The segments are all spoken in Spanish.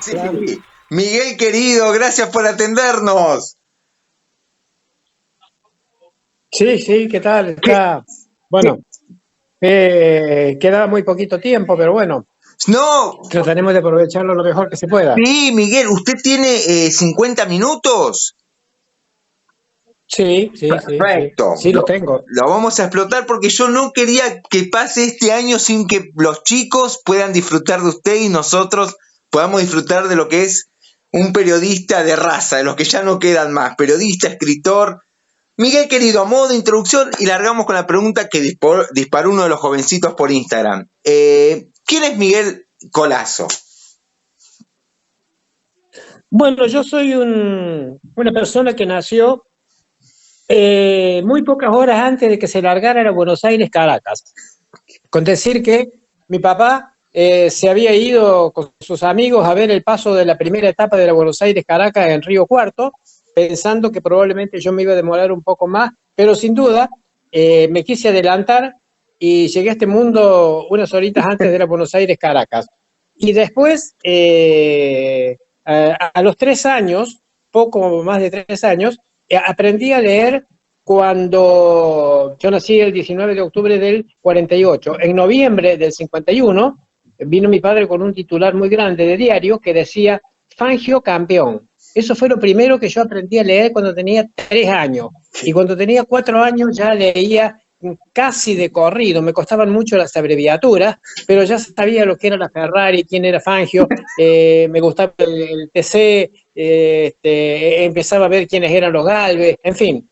Sí, Miguel querido, gracias por atendernos. Sí, sí, ¿qué tal? ¿Qué? Bueno, queda muy poquito tiempo, pero bueno, No, trataremos de aprovecharlo lo mejor que se pueda. sí, Miguel, ¿usted tiene 50 minutos? Sí, sí, sí, sí, Perfecto. sí, los tengo. Lo vamos a explotar porque yo no quería que pase este año sin que los chicos puedan disfrutar de usted y nosotros podamos disfrutar de lo que es un periodista de raza, de los que ya no quedan más, periodista, escritor. Miguel querido, a modo de introducción y largamos con la pregunta que disparó uno de los jovencitos por Instagram. ¿Quién es Miguel Colazo? Bueno, yo soy una persona que nació muy pocas horas antes de que se largara a Buenos Aires, Caracas. Con decir que mi papá se había ido con sus amigos a ver el paso de la primera etapa de la Buenos Aires Caracas en Río Cuarto, pensando que probablemente yo me iba a demorar un poco más, pero sin duda me quise adelantar y llegué a este mundo unas horitas antes de la Buenos Aires Caracas. Y después, a los 3 años, poco más de 3 años, aprendí a leer cuando yo nací el 19 de octubre del 48. En noviembre del 51 vino mi padre con un titular muy grande de diario que decía Fangio campeón. Eso fue lo primero que yo aprendí a leer cuando tenía 3 años. Y cuando tenía 4 años ya leía casi de corrido, me costaban mucho las abreviaturas, pero ya sabía lo que era la Ferrari, quién era Fangio, me gustaba el TC, empezaba a ver quiénes eran los Galvez, en fin,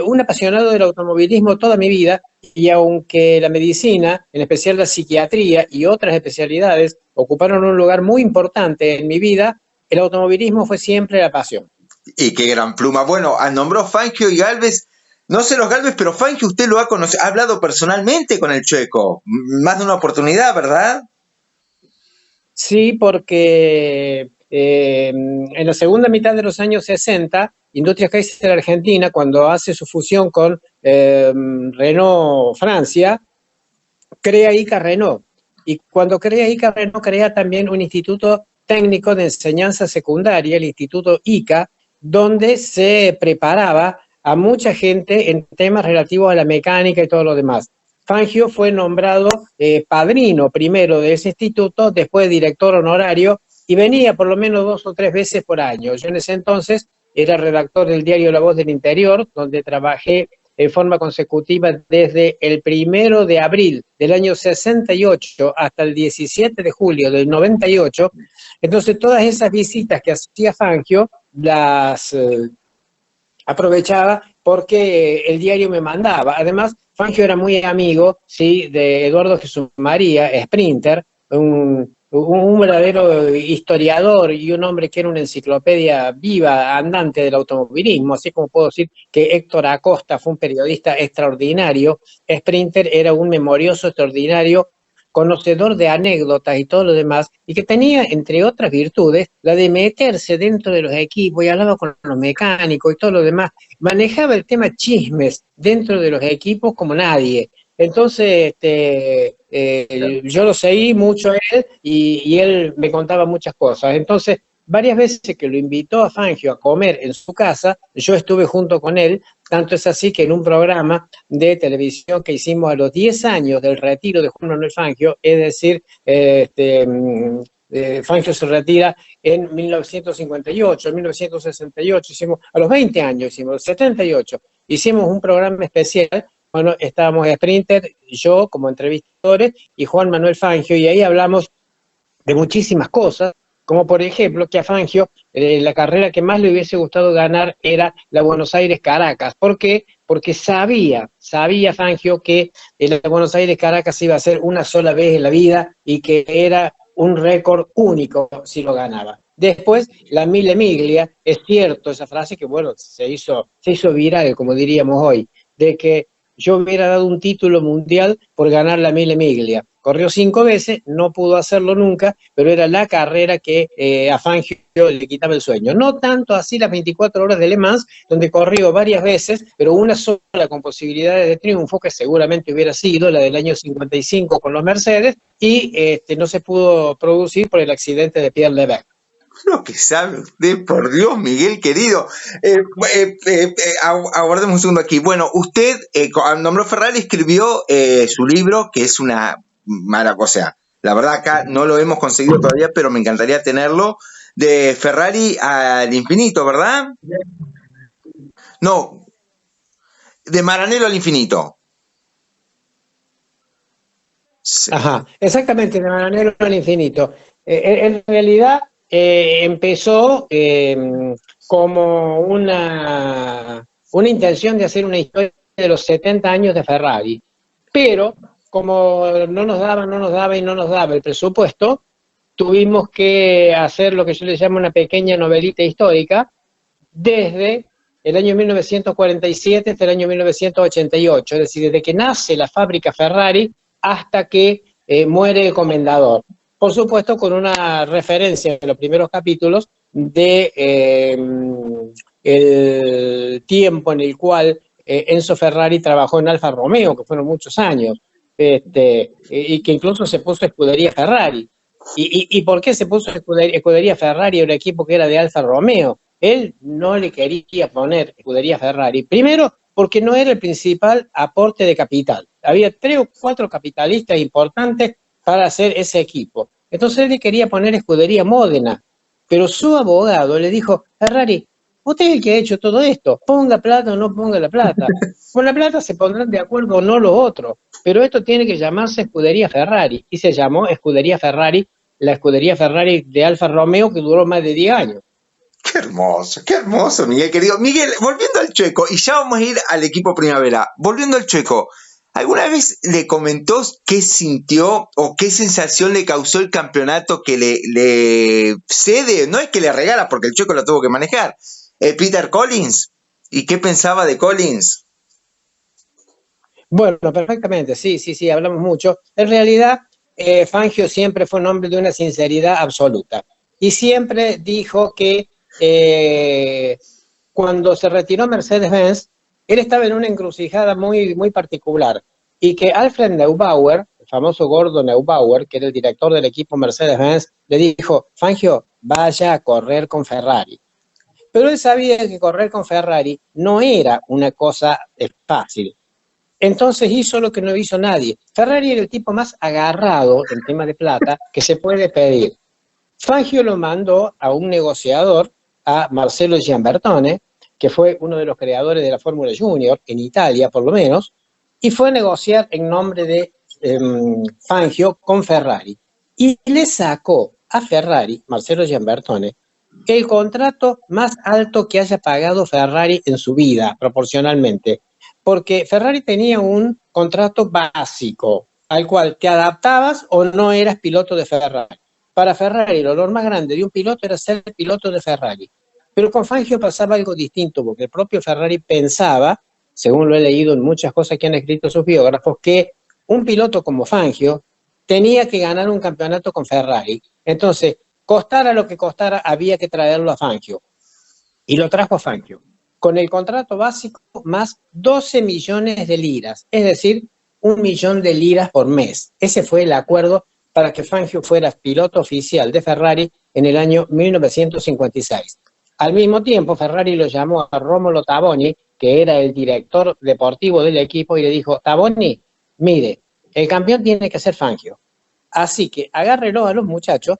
un apasionado del automovilismo toda mi vida, y aunque la medicina, en especial la psiquiatría y otras especialidades, ocuparon un lugar muy importante en mi vida, el automovilismo fue siempre la pasión. Y qué gran pluma. Bueno, nombró Fangio y Galvez. No sé los Galvez, pero Fangio usted lo ha conocido, ha hablado personalmente con el Chueco. Más de una oportunidad, ¿verdad? Sí, porque en la segunda mitad de los años 60, Industrias Chrysler Argentina, cuando hace su fusión con Renault Francia, crea ICA Renault. Y cuando crea ICA Renault, crea también un instituto técnico de enseñanza secundaria, el Instituto ICA, donde se preparaba a mucha gente en temas relativos a la mecánica y todo lo demás. Fangio fue nombrado padrino primero de ese instituto, después director honorario, y venía por lo menos 2 o 3 veces por año. Yo en ese entonces era redactor del diario La Voz del Interior, donde trabajé en forma consecutiva desde el 1 de abril del año 68 hasta el 17 de julio del 98. Entonces todas esas visitas que hacía Fangio las aprovechaba porque el diario me mandaba. Además, Fangio era muy amigo, ¿sí?, de Eduardo Jesús María, Sprinter, un verdadero historiador y un hombre que era una enciclopedia viva, andante del automovilismo, así como puedo decir que Héctor Acosta fue un periodista extraordinario. Sprinter era un memorioso extraordinario, conocedor de anécdotas y todo lo demás, y que tenía, entre otras virtudes, la de meterse dentro de los equipos y hablaba con los mecánicos y todo lo demás, manejaba el tema chismes dentro de los equipos como nadie. Entonces, yo lo seguí mucho a él y él me contaba muchas cosas. Entonces, varias veces que lo invitó a Fangio a comer en su casa, yo estuve junto con él, tanto es así que en un programa de televisión que hicimos a los 10 años del retiro de Juan Manuel Fangio, es decir, Fangio se retira en 1958, en 1968, hicimos, a los 20 años hicimos, 78, hicimos un programa especial. Bueno, estábamos Sprinter, yo como entrevistadores y Juan Manuel Fangio, y ahí hablamos de muchísimas cosas, como por ejemplo que a Fangio la carrera que más le hubiese gustado ganar era la Buenos Aires-Caracas. ¿Por qué? Porque sabía Fangio que la Buenos Aires-Caracas iba a ser una sola vez en la vida y que era un récord único si lo ganaba. Después, la Mille Miglia, es cierto esa frase que, bueno, se hizo viral, como diríamos hoy, de que yo hubiera dado un título mundial por ganar la Mille Miglia. Corrió 5 veces, no pudo hacerlo nunca, pero era la carrera que a Fangio le quitaba el sueño. No tanto así las 24 horas de Le Mans, donde corrió varias veces, pero una sola con posibilidades de triunfo, que seguramente hubiera sido la del año 55 con los Mercedes, y no se pudo producir por el accidente de Pierre Levesque. Lo que sabe usted, por Dios, Miguel querido. Aguardemos un segundo aquí. Bueno, usted nombró Ferrari, escribió su libro, que es una mala cosa. La verdad acá no lo hemos conseguido todavía, pero me encantaría tenerlo. De Ferrari al infinito, ¿verdad? No, de Maranello al infinito. Sí. Ajá, exactamente, de Maranello al infinito. En realidad empezó como una intención de hacer una historia de los 70 años de Ferrari, pero como no nos daba el presupuesto, tuvimos que hacer lo que yo le llamo una pequeña novelita histórica desde el año 1947 hasta el año 1988, es decir, desde que nace la fábrica Ferrari hasta que muere el comendador. Por supuesto, con una referencia en los primeros capítulos de el tiempo en el cual Enzo Ferrari trabajó en Alfa Romeo, que fueron muchos años, y que incluso se puso escudería Ferrari. ¿Y por qué se puso escudería Ferrari a un equipo que era de Alfa Romeo? Él no le quería poner escudería Ferrari. Primero, porque no era el principal aporte de capital. Había 3 o 4 capitalistas importantes para hacer ese equipo. Entonces él le quería poner escudería Módena. Pero su abogado le dijo, Ferrari, usted es el que ha hecho todo esto. Ponga plata o no ponga la plata. Con la plata se pondrán de acuerdo o no los otros. Pero esto tiene que llamarse escudería Ferrari. Y se llamó escudería Ferrari, la escudería Ferrari de Alfa Romeo, que duró más de 10 años. Qué hermoso, Miguel querido. Miguel, volviendo al Checo, y ya vamos a ir al equipo Primavera. Volviendo al Checo, ¿alguna vez le comentó qué sintió o qué sensación le causó el campeonato que le cede? No es que le regala, porque el Checo lo tuvo que manejar. Peter Collins. ¿Y qué pensaba de Collins? Bueno, perfectamente, sí, hablamos mucho. En realidad, Fangio siempre fue un hombre de una sinceridad absoluta. Y siempre dijo que cuando se retiró Mercedes-Benz, él estaba en una encrucijada muy, muy particular. Y que Alfred Neubauer, el famoso gordo Neubauer, que era el director del equipo Mercedes-Benz, le dijo, Fangio, vaya a correr con Ferrari. Pero él sabía que correr con Ferrari no era una cosa fácil. Entonces hizo lo que no hizo nadie. Ferrari era el tipo más agarrado en tema de plata que se puede pedir. Fangio lo mandó a un negociador, a Marcello Gianbertone, que fue uno de los creadores de la Fórmula Junior, en Italia por lo menos, y fue a negociar en nombre de Fangio con Ferrari. Y le sacó a Ferrari, Marcello Gianbertone, el contrato más alto que haya pagado Ferrari en su vida, proporcionalmente. Porque Ferrari tenía un contrato básico al cual te adaptabas o no eras piloto de Ferrari. Para Ferrari, el honor más grande de un piloto era ser piloto de Ferrari. Pero con Fangio pasaba algo distinto, porque el propio Ferrari pensaba, según lo he leído en muchas cosas que han escrito sus biógrafos, que un piloto como Fangio tenía que ganar un campeonato con Ferrari. Entonces, costara lo que costara, había que traerlo a Fangio. Y lo trajo a Fangio, con el contrato básico más 12 millones de liras, es decir, 1 millón de liras por mes. Ese fue el acuerdo para que Fangio fuera piloto oficial de Ferrari en el año 1956. Al mismo tiempo, Ferrari lo llamó a Romolo Taboni, que era el director deportivo del equipo, y le dijo, Taboni, mire, el campeón tiene que ser Fangio. Así que agárrelo a los muchachos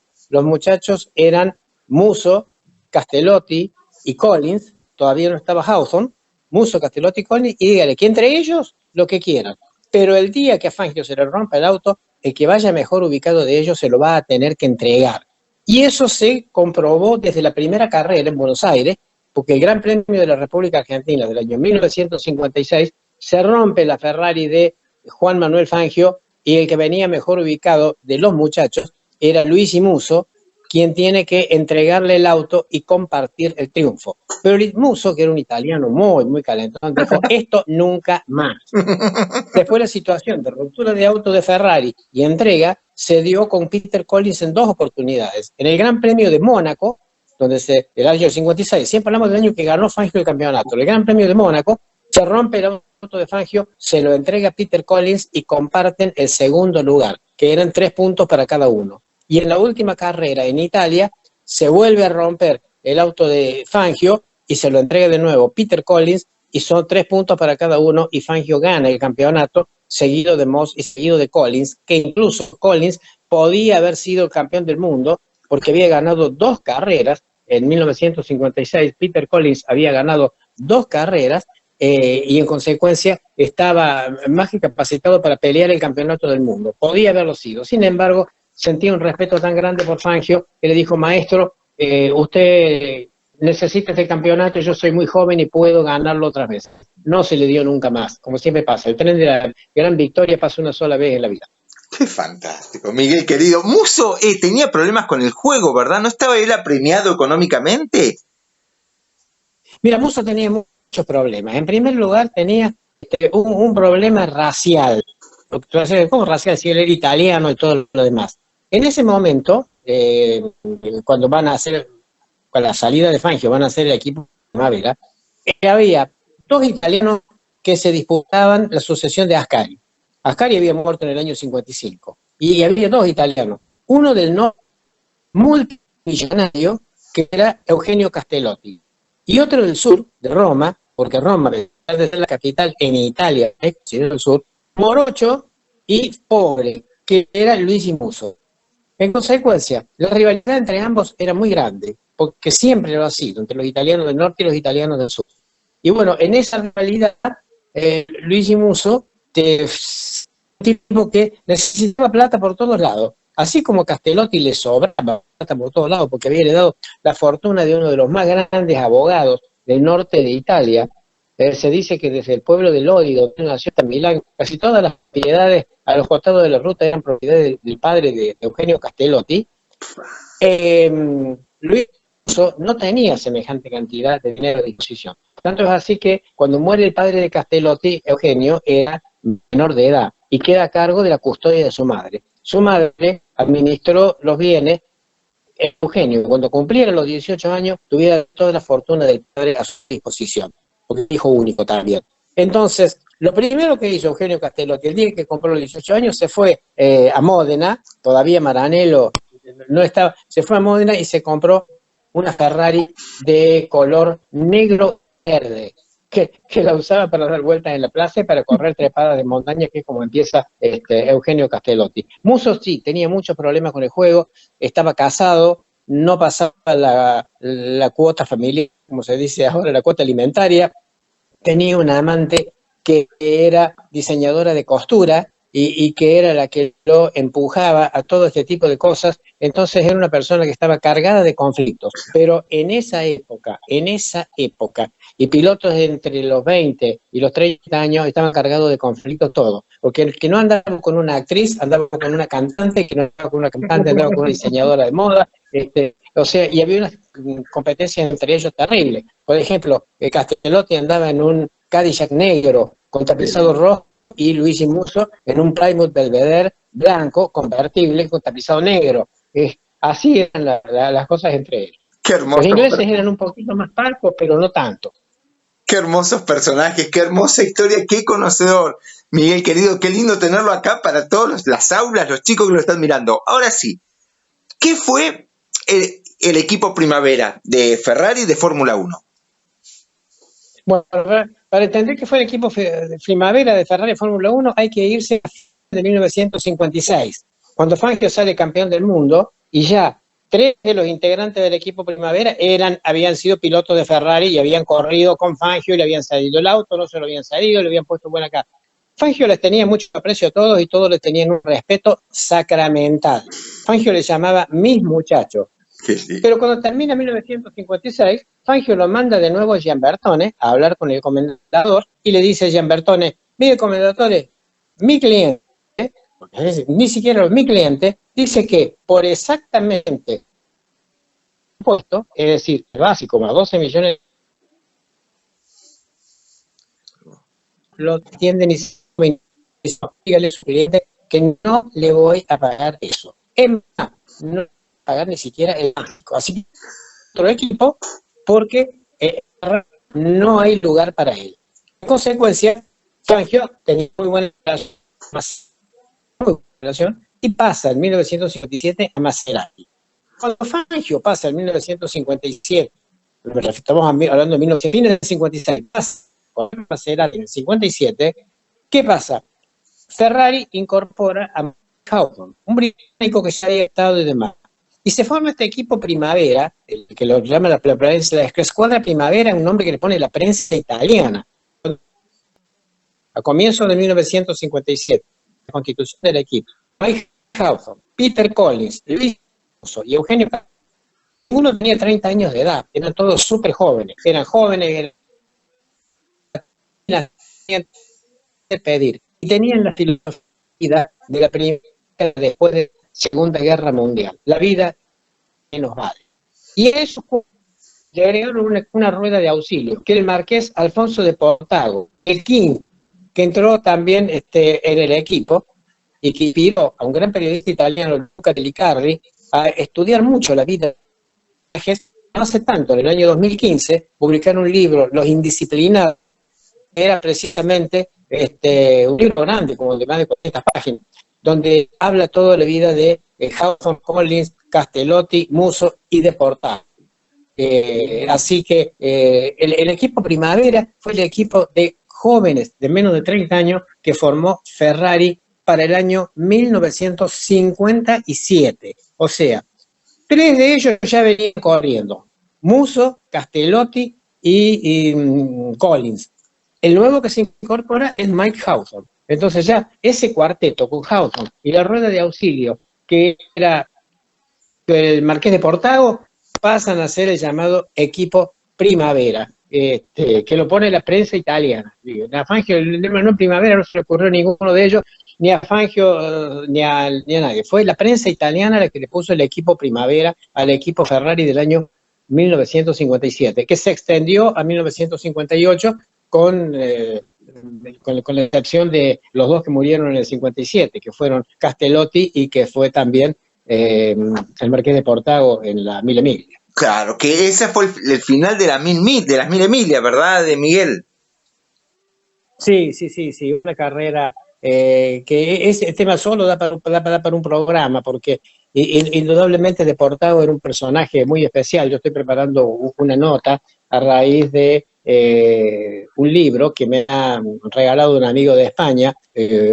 eran Musso, Castellotti y Collins, todavía no estaba Hawthorne, Musso, Castellotti y Collins, y dígale que entre ellos lo que quieran. Pero el día que a Fangio se le rompa el auto, el que vaya mejor ubicado de ellos se lo va a tener que entregar. Y eso se comprobó desde la primera carrera en Buenos Aires, porque el Gran Premio de la República Argentina del año 1956 se rompe la Ferrari de Juan Manuel Fangio y el que venía mejor ubicado de los muchachos era Luigi Musso, quien tiene que entregarle el auto y compartir el triunfo. Pero Musso, que era un italiano muy, muy calentón, dijo, esto nunca más. Después la situación de ruptura de auto de Ferrari y entrega se dio con Peter Collins en 2 oportunidades. En el Gran Premio de Mónaco, el año 56, siempre hablamos del año que ganó Fangio el campeonato, el Gran Premio de Mónaco, se rompe el auto de Fangio, se lo entrega a Peter Collins y comparten el segundo lugar, que eran 3 puntos para cada uno. Y en la última carrera en Italia, se vuelve a romper el auto de Fangio y se lo entrega de nuevo Peter Collins, y son 3 puntos para cada uno, y Fangio gana el campeonato, seguido de Moss y seguido de Collins, que incluso Collins podía haber sido el campeón del mundo, porque había ganado 2 carreras. En 1956 Peter Collins había ganado 2 carreras, y en consecuencia estaba más que capacitado para pelear el campeonato del mundo. Podía haberlo sido. Sin embargo, sentía un respeto tan grande por Fangio que le dijo: maestro, usted necesita este campeonato, yo soy muy joven y puedo ganarlo otra vez. No se le dio nunca más, como siempre pasa. El tren de la gran victoria pasa una sola vez en la vida. Qué fantástico, Miguel querido. Musso tenía problemas con el juego, ¿verdad? ¿No estaba él apremiado económicamente? Mira, Musso tenía muchos problemas. En primer lugar, tenía un problema racial. ¿Cómo racial? Si él era italiano y todo lo demás. En ese momento, cuando van a hacer, con la salida de Fangio, van a hacer el equipo Primavera, había 2 italianos que se disputaban la sucesión de Ascari. Ascari había muerto en el año 55. Y había 2 italianos. Uno del norte, multimillonario, que era Eugenio Castellotti. Y otro del sur, de Roma, porque Roma, a pesar de ser la capital en Italia, del sur, morocho y pobre, que era Luigi Musso. En consecuencia, la rivalidad entre ambos era muy grande, porque siempre lo ha sido, entre los italianos del norte y los italianos del sur. Y bueno, en esa rivalidad, Luigi Musso, un tipo que necesitaba plata por todos lados. Así como Castellotti le sobraba plata por todos lados, porque había heredado la fortuna de uno de los más grandes abogados del norte de Italia. Se dice que desde el pueblo de Lodi, donde nació hasta Milán, casi todas las propiedades a los costados de la ruta eran propiedades del padre de Eugenio Castellotti. Luis no tenía semejante cantidad de dinero a disposición. Tanto es así que cuando muere el padre de Castellotti, Eugenio era menor de edad y queda a cargo de la custodia de su madre. Su madre administró los bienes. Eugenio, cuando cumpliera los 18 años, tuviera toda la fortuna del padre a su disposición, porque es hijo único también. Entonces, lo primero que hizo Eugenio Castellotti, el día que compró los 18 años, se fue a Módena, todavía Maranello no estaba, se fue a Módena y se compró una Ferrari de color negro-verde, que la usaba para dar vueltas en la plaza y para correr trepadas de montaña, que es como empieza Eugenio Castellotti. Musso sí, tenía muchos problemas con el juego, estaba casado, no pasaba la cuota familiar, como se dice ahora, la cuota alimentaria, tenía una amante que era diseñadora de costura y que era la que lo empujaba a todo este tipo de cosas. Entonces era una persona que estaba cargada de conflictos. Pero en esa época, y pilotos entre los 20 y los 30 años estaban cargados de conflictos todos. Porque el que no andaba con una actriz, andaba con una cantante, que no andaba con una cantante, andaba con una diseñadora de moda. O sea, y había unas competencias entre ellos terribles. Por ejemplo, Castellotti andaba en un Cadillac negro con tapizado rojo, y Luigi Musso en un Plymouth Belvedere blanco, convertible, con tapizado negro. Así eran las cosas entre ellos. Qué hermoso. Los ingleses eran un poquito más parcos, pero no tanto. Qué hermosos personajes, qué hermosa historia, qué conocedor. Miguel querido, qué lindo tenerlo acá para todas las aulas, los chicos que lo están mirando. Ahora sí, ¿qué fue el equipo Primavera de Ferrari de Fórmula 1? Bueno, para entender que fue el equipo Primavera de Ferrari Fórmula 1 hay que irse a 1956, cuando Fangio sale campeón del mundo y ya 3 de los integrantes del equipo Primavera habían sido pilotos de Ferrari y habían corrido con Fangio y le habían salido el auto, no se lo habían salido, le habían puesto buena cara. Fangio les tenía mucho aprecio a todos y todos les tenían un respeto sacramental. Fangio les llamaba mis muchachos. Sí. Pero cuando termina 1956, Fangio lo manda de nuevo a Gianbertone a hablar con el comendador y le dice a Gianbertone: mire, comendador, mi cliente, ni siquiera mi cliente, dice que por exactamente puesto, es decir, básico más 12 millones, lo atienden y dígale a su cliente que no le voy a pagar eso. Es más, no pagar ni siquiera el básico. Así que otro equipo, porque no hay lugar para él. En consecuencia, Fangio tenía muy buena relación y pasa en 1957 a Maserati. Cuando Fangio pasa en 1957, estamos hablando de 1956, pasa en el 57, ¿qué pasa? Ferrari incorpora a Hawthorne, un británico que ya había estado y demás. Y se forma este equipo Primavera, el que lo llama la escuadra Primavera, un nombre que le pone la prensa italiana. A comienzos de 1957, la constitución del equipo, Mike Hawthorne, Peter Collins, Luis y Eugenio, uno tenía 30 años de edad, eran todos súper jóvenes, eran de pedir, y tenían la filosofía de la primera después de la Segunda Guerra Mundial, la vida menos vale. Y eso le agregaron una rueda de auxilio, que era el marqués Alfonso de Portago, el quinto, que entró también en el equipo, y que pidió a un gran periodista italiano, Luca Delicarri, a estudiar mucho la vida. No hace tanto, en el año 2015, publicaron un libro, Los Indisciplinados, que era precisamente un libro grande, como de más de 400 páginas, donde habla toda la vida de Hawthorne, Collins, Castellotti, Musso y de Portago. Así que el equipo Primavera fue el equipo de jóvenes de menos de 30 años que formó Ferrari para el año 1957. O sea, 3 de ellos ya venían corriendo: Musso, Castellotti y Collins. El nuevo que se incorpora es Mike Hawthorne. Entonces ya ese cuarteto con Hawthorne y la rueda de auxilio, que era el Marqués de Portago, pasan a ser el llamado equipo Primavera, que lo pone la prensa italiana. A Fangio el lema no Primavera no se le ocurrió a ninguno de ellos, ni a Fangio ni a nadie. Fue la prensa italiana la que le puso el equipo Primavera al equipo Ferrari del año 1957, que se extendió a 1958 con la excepción de los dos que murieron en el 57, que fueron Castellotti y que fue también el Marqués de Portago en la Mille Miglia. Claro, que ese fue el final de las Mille Miglia, ¿verdad, de Miguel? Sí, una carrera que ese tema solo da para un programa, porque indudablemente de Portago era un personaje muy especial. Yo estoy preparando una nota a raíz de un libro que me ha regalado un amigo de España,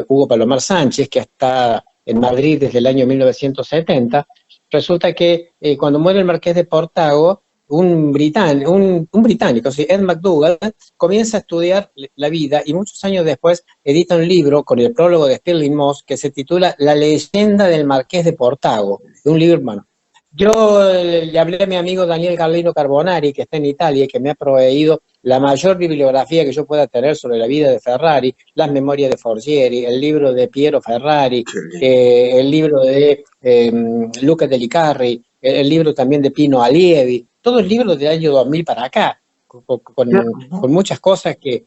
Hugo Palomar Sánchez, que está en Madrid desde el año 1970. Resulta que cuando muere el Marqués de Portago, un británico, Ed McDougall, comienza a estudiar la vida y muchos años después edita un libro con el prólogo de Stirling Moss que se titula La leyenda del Marqués de Portago, un libro hermano. Yo le hablé a mi amigo Daniel Carlino Carbonari, que está en Italia y que me ha proveído la mayor bibliografía que yo pueda tener sobre la vida de Ferrari, las memorias de Forgieri, el libro de Piero Ferrari, el libro de Luca Delicarri, el libro también de Pino Allievi, todos libros del año 2000 para acá, con muchas cosas que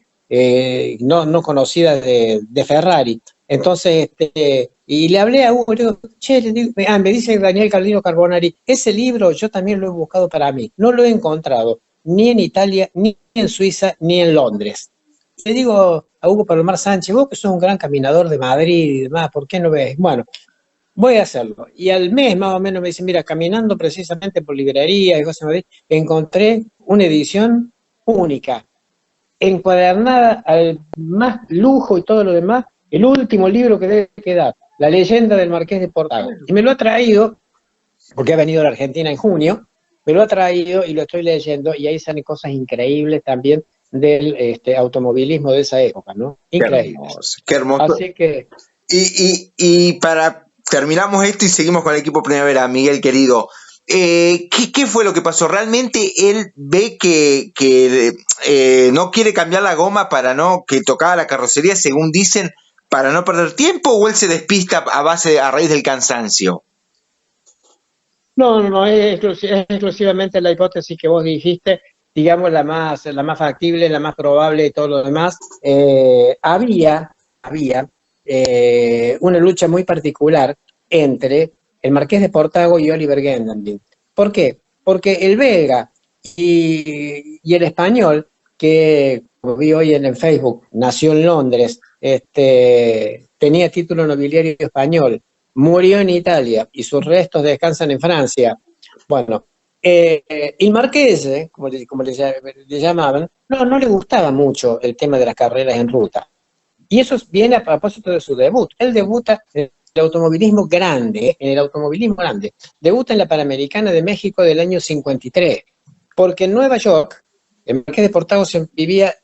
no conocidas de Ferrari. Entonces, y le hablé a Hugo, le digo, me dice Daniel Carlino Carbonari, ese libro yo también lo he buscado para mí, no lo he encontrado ni en Italia, ni en Suiza, ni en Londres. Le digo a Hugo Palomar Sánchez, vos que sos un gran caminador de Madrid y demás, ¿por qué no ves? Bueno, voy a hacerlo. Y al mes más o menos me dice, mira, caminando precisamente por librerías y cosas así, encontré una edición única, encuadernada al más lujo y todo lo demás, el último libro que debe quedar, La leyenda del Marqués de Portago. Y me lo ha traído, porque ha venido a la Argentina en junio, me lo ha traído y lo estoy leyendo, y ahí salen cosas increíbles también del automovilismo de esa época, ¿no? Increíble. Qué hermoso. Así que... Y para terminamos esto y seguimos con el equipo Primavera, Miguel querido. ¿Qué fue lo que pasó? ¿Realmente él ve que no quiere cambiar la goma para no que tocaba la carrocería, según dicen, para no perder tiempo, o él se despista a raíz del cansancio? No, es exclusivamente la hipótesis que vos dijiste, digamos la más factible, la más probable y todo lo demás. Había una lucha muy particular entre el Marqués de Portago y Oliver Gendenbach. ¿Por qué? Porque el belga y el español, que como vi hoy en el Facebook, nació en Londres, tenía título nobiliario español, murió en Italia y sus restos descansan en Francia, Bueno, el Marquese, como le llamaban, no le gustaba mucho el tema de las carreras en ruta. Y eso viene a propósito de su debut. Él debuta en el automovilismo grande, en el automovilismo grande. Debuta en la Panamericana de México del año 53, porque en Nueva York, el Marqués de Portago vivía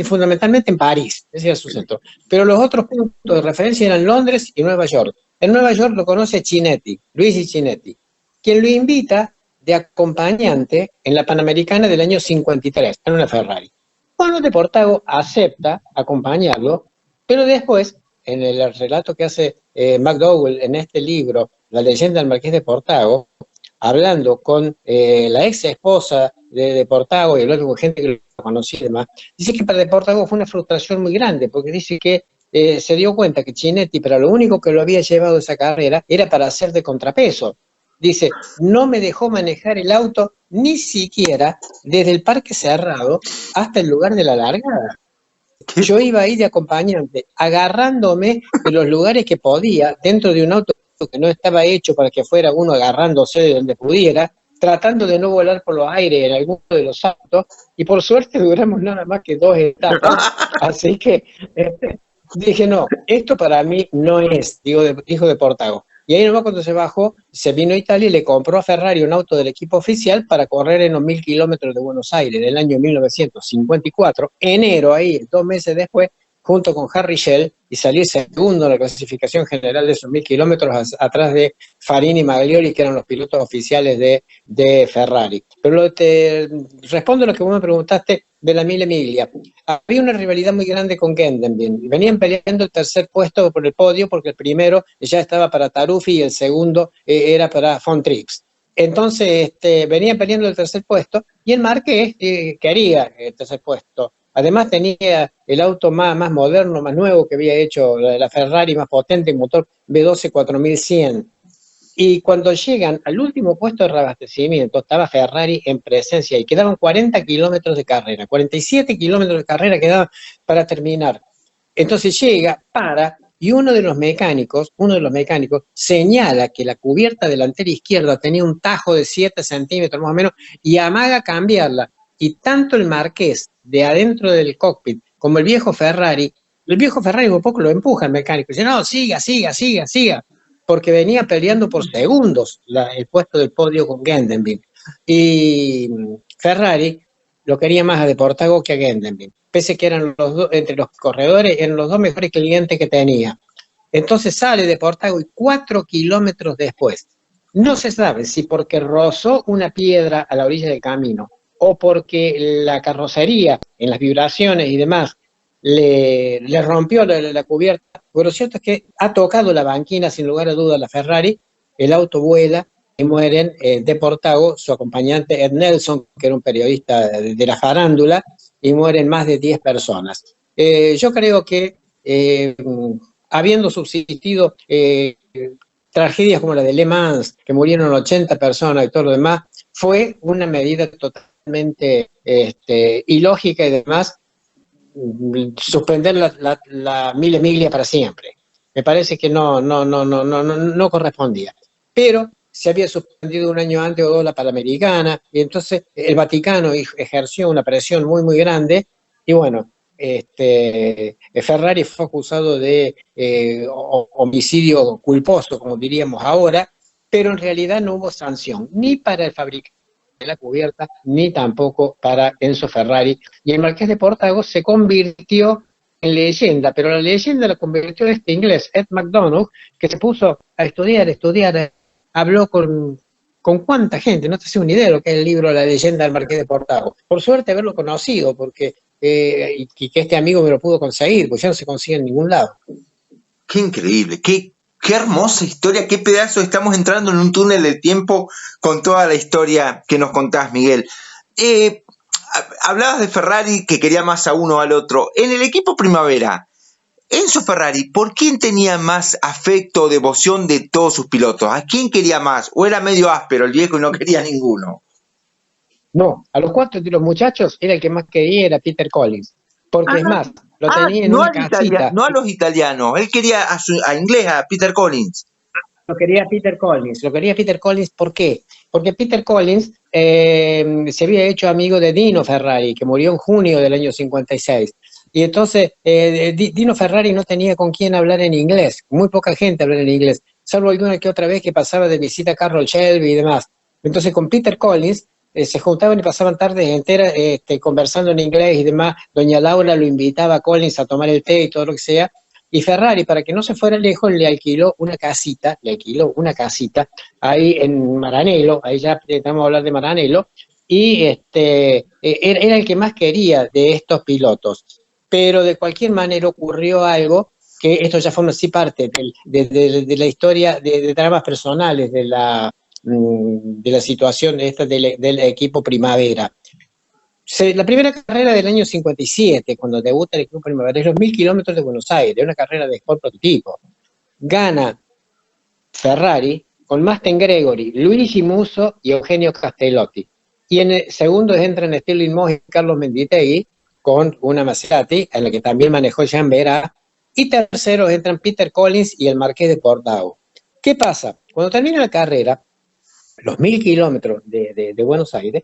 fundamentalmente en París, ese era su centro. Pero los otros puntos de referencia eran Londres y Nueva York. En Nueva York lo conoce Chinetti, Luigi Chinetti, quien lo invita de acompañante en la Panamericana del año 53, en una Ferrari. Bueno, de Portago acepta acompañarlo, pero después, en el relato que hace McDowell en este libro, La leyenda del Marqués de Portago, hablando con la ex esposa de Portago y hablando con gente que lo conocía y demás, dice que para de Portago fue una frustración muy grande, porque dice que se dio cuenta que Chinetti, para lo único que lo había llevado a esa carrera, era para hacer de contrapeso. Dice, no me dejó manejar el auto ni siquiera desde el parque cerrado hasta el lugar de la largada. Yo iba ahí de acompañante, agarrándome de los lugares que podía, dentro de un auto que no estaba hecho para que fuera uno agarrándose de donde pudiera, tratando de no volar por los aires en alguno de los autos, y por suerte duramos nada más que 2 etapas, así que dije, no, esto para mí no es, dijo de Portago. Y ahí nomás cuando se bajó, se vino a Italia y le compró a Ferrari un auto del equipo oficial para correr en los 1000 kilómetros de Buenos Aires, del año 1954, enero ahí, 2 meses después, junto con Harry Schell, y salió segundo en la clasificación general de esos 1000 kilómetros, atrás de Farini y Maglioli, que eran los pilotos oficiales de Ferrari. Pero te respondo a lo que vos me preguntaste de la Mille Miglia. Había una rivalidad muy grande con Gendenbin. Venían peleando el tercer puesto por el podio, porque el primero ya estaba para Taruffi y el segundo era para Von Trips. Entonces venían peleando el tercer puesto y el Marqués quería el tercer puesto. Además tenía el auto más moderno, más nuevo que había hecho la Ferrari, más potente, motor V12 4100. Y cuando llegan al último puesto de reabastecimiento, estaba Ferrari en presencia y quedaban 40 kilómetros de carrera, 47 kilómetros de carrera quedaban para terminar. Entonces llega, para, y uno de los mecánicos señala que la cubierta delantera izquierda tenía un tajo de 7 centímetros más o menos y amaga cambiarla. Y tanto el Marqués de adentro del cockpit como el viejo Ferrari un poco lo empuja el mecánico, dice, no, siga, porque venía peleando por segundos el puesto del podio con Gendenbin. Y Ferrari lo quería más a De Portago que a Gendenbin, pese que eran los dos, entre los corredores, eran los dos mejores clientes que tenía. Entonces sale De Portago y 4 kilómetros después, no se sabe si porque rozó una piedra a la orilla del camino o porque la carrocería en las vibraciones y demás le rompió la cubierta. Pero lo cierto es que ha tocado la banquina, sin lugar a dudas, la Ferrari, el auto vuela y mueren De Portago, su acompañante Ed Nelson, que era un periodista de la farándula, y mueren más de 10 personas. Yo creo que habiendo subsistido tragedias como la de Le Mans, que murieron 80 personas y todo lo demás, fue una medida totalmente ilógica y demás, suspender la Mille Miglia para siempre. Me parece que no correspondía. Pero se había suspendido un año antes o dos la Panamericana, y entonces el Vaticano ejerció una presión muy, muy grande, y bueno, Ferrari fue acusado de homicidio culposo, como diríamos ahora, pero en realidad no hubo sanción, ni para el fabricante de la cubierta, ni tampoco para Enzo Ferrari. Y el Marqués de Portago se convirtió en leyenda, pero la leyenda la convirtió este inglés, Ed McDonough, que se puso a estudiar, habló con cuánta gente, no te hace una idea de lo que es el libro La leyenda del Marqués de Portago. Por suerte haberlo conocido, porque y que este amigo me lo pudo conseguir, porque ya no se consigue en ningún lado. Qué increíble, qué hermosa historia, qué pedazo. Estamos entrando en un túnel del tiempo con toda la historia que nos contás, Miguel. Hablabas de Ferrari, que quería más a uno o al otro. En el equipo Primavera, Enzo Ferrari, ¿por quién tenía más afecto o devoción de todos sus pilotos? ¿A quién quería más? ¿O era medio áspero el viejo y no quería ninguno? No, a los 4 de los muchachos era el que más quería, era Peter Collins. Porque es más, lo tenía en una casita. No a los italianos, él quería a inglés, a Peter Collins. Lo quería Peter Collins. ¿Por qué? porque Peter Collins se había hecho amigo de Dino Ferrari, que murió en junio del año 56. Y entonces Dino Ferrari no tenía con quién hablar en inglés, muy poca gente hablaba en inglés, salvo alguna que otra vez que pasaba de visita a Carroll Shelby y demás. Entonces con Peter Collins se juntaban y pasaban tardes enteras conversando en inglés y demás. Doña Laura lo invitaba a Collins a tomar el té y todo lo que sea. Y Ferrari, para que no se fuera lejos, le alquiló una casita, ahí en Maranello, ahí ya estamos a hablar de Maranello, y era el que más quería de estos pilotos. Pero de cualquier manera ocurrió algo que esto ya forma así parte de la historia de dramas personales de la situación del equipo Primavera. La primera carrera del año 57, cuando debuta el equipo Primavera, es los 1000 kilómetros de Buenos Aires, una carrera de sport prototipo. Gana Ferrari con Mustang Gregory, Luigi Musso y Eugenio Castellotti. Y en el segundo entran Stirling Moss y Carlos Menditegui con una Maserati, en la que también manejó Jean Vera. Y terceros entran Peter Collins y el Marqués de Portau. ¿Qué pasa? Cuando termina la carrera, los 1000 kilómetros de Buenos Aires,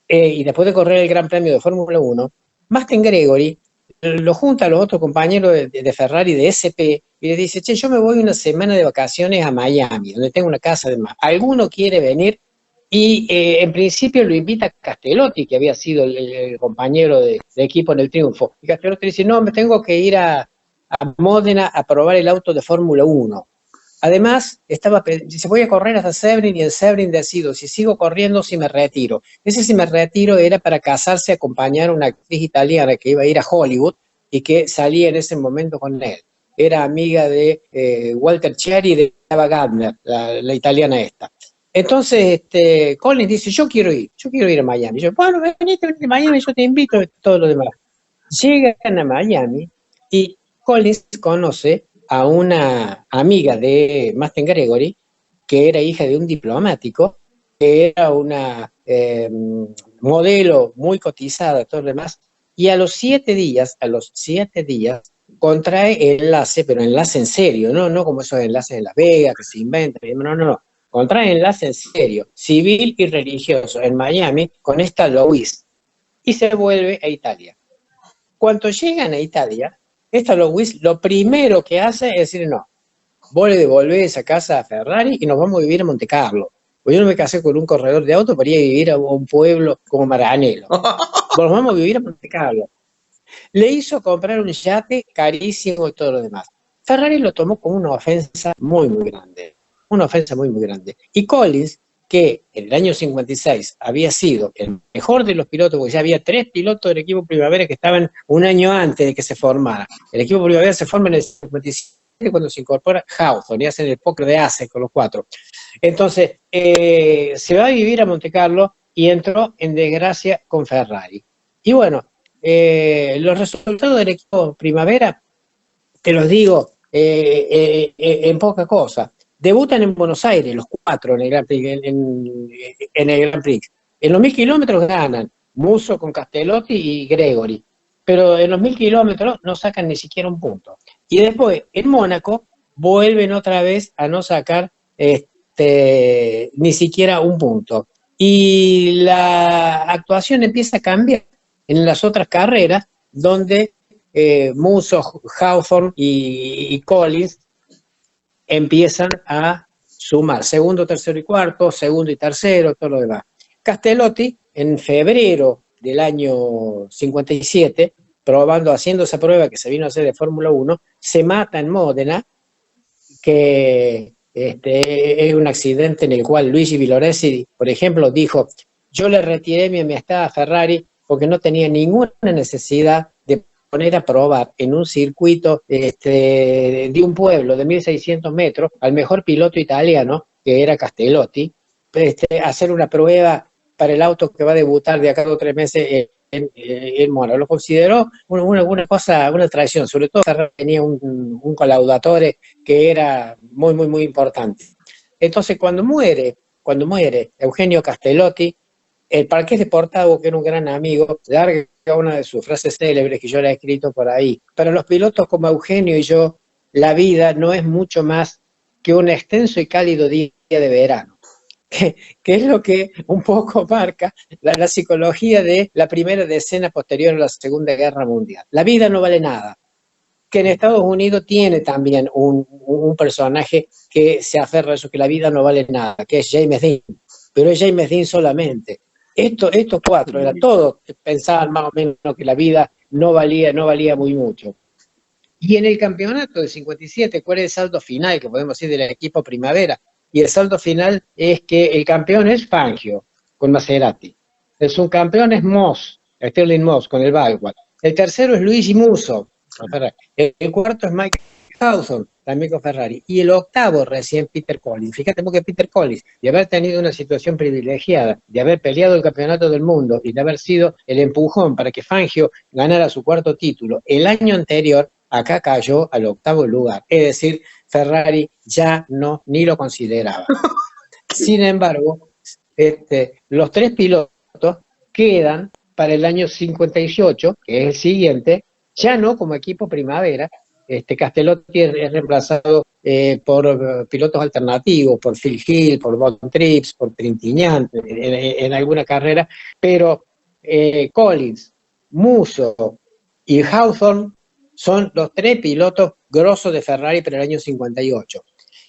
y después de correr el Gran Premio de Fórmula 1, Mustang Gregory lo junta a los otros compañeros de Ferrari, de SP, y le dice, che, yo me voy una semana de vacaciones a Miami, donde tengo una casa de más. ¿Alguno quiere venir? Y en principio lo invita a Castellotti, que había sido el compañero de equipo en el Triunfo. Y Castellotti dice, no, me tengo que ir a Módena a probar el auto de Fórmula 1. Además, dice, voy a correr hasta Sebring, y en Sebring decido si sigo corriendo o si me retiro. Ese si me retiro era para casarse, acompañar a una actriz italiana que iba a ir a Hollywood y que salía en ese momento con él. Era amiga de Walter Chiari y de Ava Gardner, la italiana esta. Entonces, Collins dice, yo quiero ir a Miami. Yo, bueno, venite a Miami, yo te invito, todo lo demás. Llegan a Miami y Collins conoce a una amiga de Mustang Gregory, que era hija de un diplomático, que era una modelo muy cotizada, todo lo demás, y a los 7 días, contrae enlace, pero enlace en serio, no como esos enlaces en Las Vegas que se inventan, no, contrae enlace en serio, civil y religioso, en Miami, con esta Louise, y se vuelve a Italia. Cuando llegan a Italia, esta Louise lo primero que hace es decir, no, vos le devolvés esa casa a Ferrari y nos vamos a vivir a Monte Carlo. Pues yo no me casé con un corredor de auto para ir a vivir a un pueblo como Maranello. Nos vamos a vivir a Monte Carlo. Le hizo comprar un yate carísimo y todo lo demás. Ferrari lo tomó como una ofensa muy, muy grande. Una ofensa muy, muy grande. Y Collins, que en el año 56 había sido el mejor de los pilotos, porque ya había 3 pilotos del equipo Primavera que estaban un año antes de que se formara. El equipo Primavera se forma en el 57 cuando se incorpora Hawthorne y hacen el póker de aces con los 4. Entonces, se va a vivir a Monte Carlo y entró en desgracia con Ferrari. Y bueno, los resultados del equipo Primavera, te los digo en poca cosa. Debutan en Buenos Aires los 4 en el Gran Prix. En el Gran Prix. En los 1000 kilómetros ganan Musso con Castellotti y Gregory, pero en los 1000 kilómetros no sacan ni siquiera un punto. Y después, en Mónaco, vuelven otra vez a no sacar ni siquiera un punto. Y la actuación empieza a cambiar en las otras carreras, donde Musso, Hawthorne y Collins empiezan a sumar segundo, tercero y cuarto, segundo y tercero, todo lo demás. Castellotti, en febrero del año 57, haciendo esa prueba que se vino a hacer de Fórmula 1, se mata en Módena, que es un accidente en el cual Luigi Villoresi, por ejemplo, dijo, yo le retiré mi amistad a Ferrari porque no tenía ninguna necesidad de poner a probar en un circuito de un pueblo de 1600 metros al mejor piloto italiano, que era Castellotti, hacer una prueba para el auto que va a debutar de acá a 2 o 3 meses en Mónaco. Lo consideró una traición, sobre todo Ferrari tenía un colaudatore que era muy, muy, muy importante. Entonces, cuando muere Eugenio Castellotti, el Marqués de Portau, que era un gran amigo, larga una de sus frases célebres que yo le he escrito por ahí. Para los pilotos como Eugenio y yo, la vida no es mucho más que un extenso y cálido día de verano. que es lo que un poco marca la psicología de la primera decena posterior a la Segunda Guerra Mundial. La vida no vale nada. Que en Estados Unidos tiene también un personaje que se aferra a eso, que la vida no vale nada, que es James Dean, pero es James Dean solamente. Estos cuatro, todos pensaban más o menos que la vida no valía muy mucho. Y en el campeonato de 57, ¿cuál es el saldo final que podemos decir del equipo Primavera? Y el saldo final es que el campeón es Fangio, con Maserati. El subcampeón es Moss, Stirling Moss, con el Balwad. El tercero es Luigi Musso, con Ferrari. El cuarto es Mike Hawthorne, también con Ferrari. Y el octavo recién Peter Collins. Fíjate, porque Peter Collins, de haber tenido una situación privilegiada, de haber peleado el campeonato del mundo y de haber sido el empujón para que Fangio ganara su cuarto título el año anterior, acá cayó al octavo lugar. Es decir, Ferrari ya ni lo consideraba. Sin embargo, los tres pilotos quedan para el año 58, que es el siguiente, ya no como equipo Primavera. Castellotti es reemplazado por pilotos alternativos, por Phil Hill, por Von Trips, por Trintignant en alguna carrera, pero Collins, Musso y Hawthorne son los tres pilotos grosos de Ferrari para el año 58.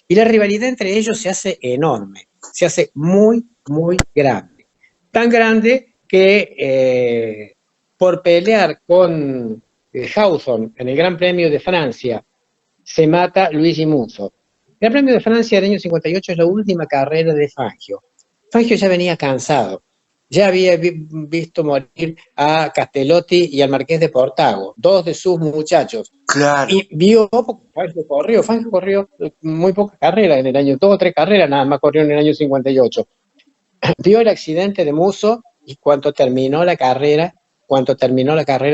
Y la rivalidad entre ellos se hace enorme, se hace muy, muy grande. Tan grande que por pelear con Hawthorne en el Gran Premio de Francia se mata Luigi Musso. El Gran Premio de Francia del año 58 es la última carrera de Fangio. Fangio ya venía cansado. Ya había visto morir a Castellotti y al Marqués de Portago, dos de sus muchachos. Claro. Y vio, Fangio corrió muy pocas carreras en el año, 2 o 3 carreras nada más corrió en el año 58. Vio el accidente de Musso y cuando terminó la carrera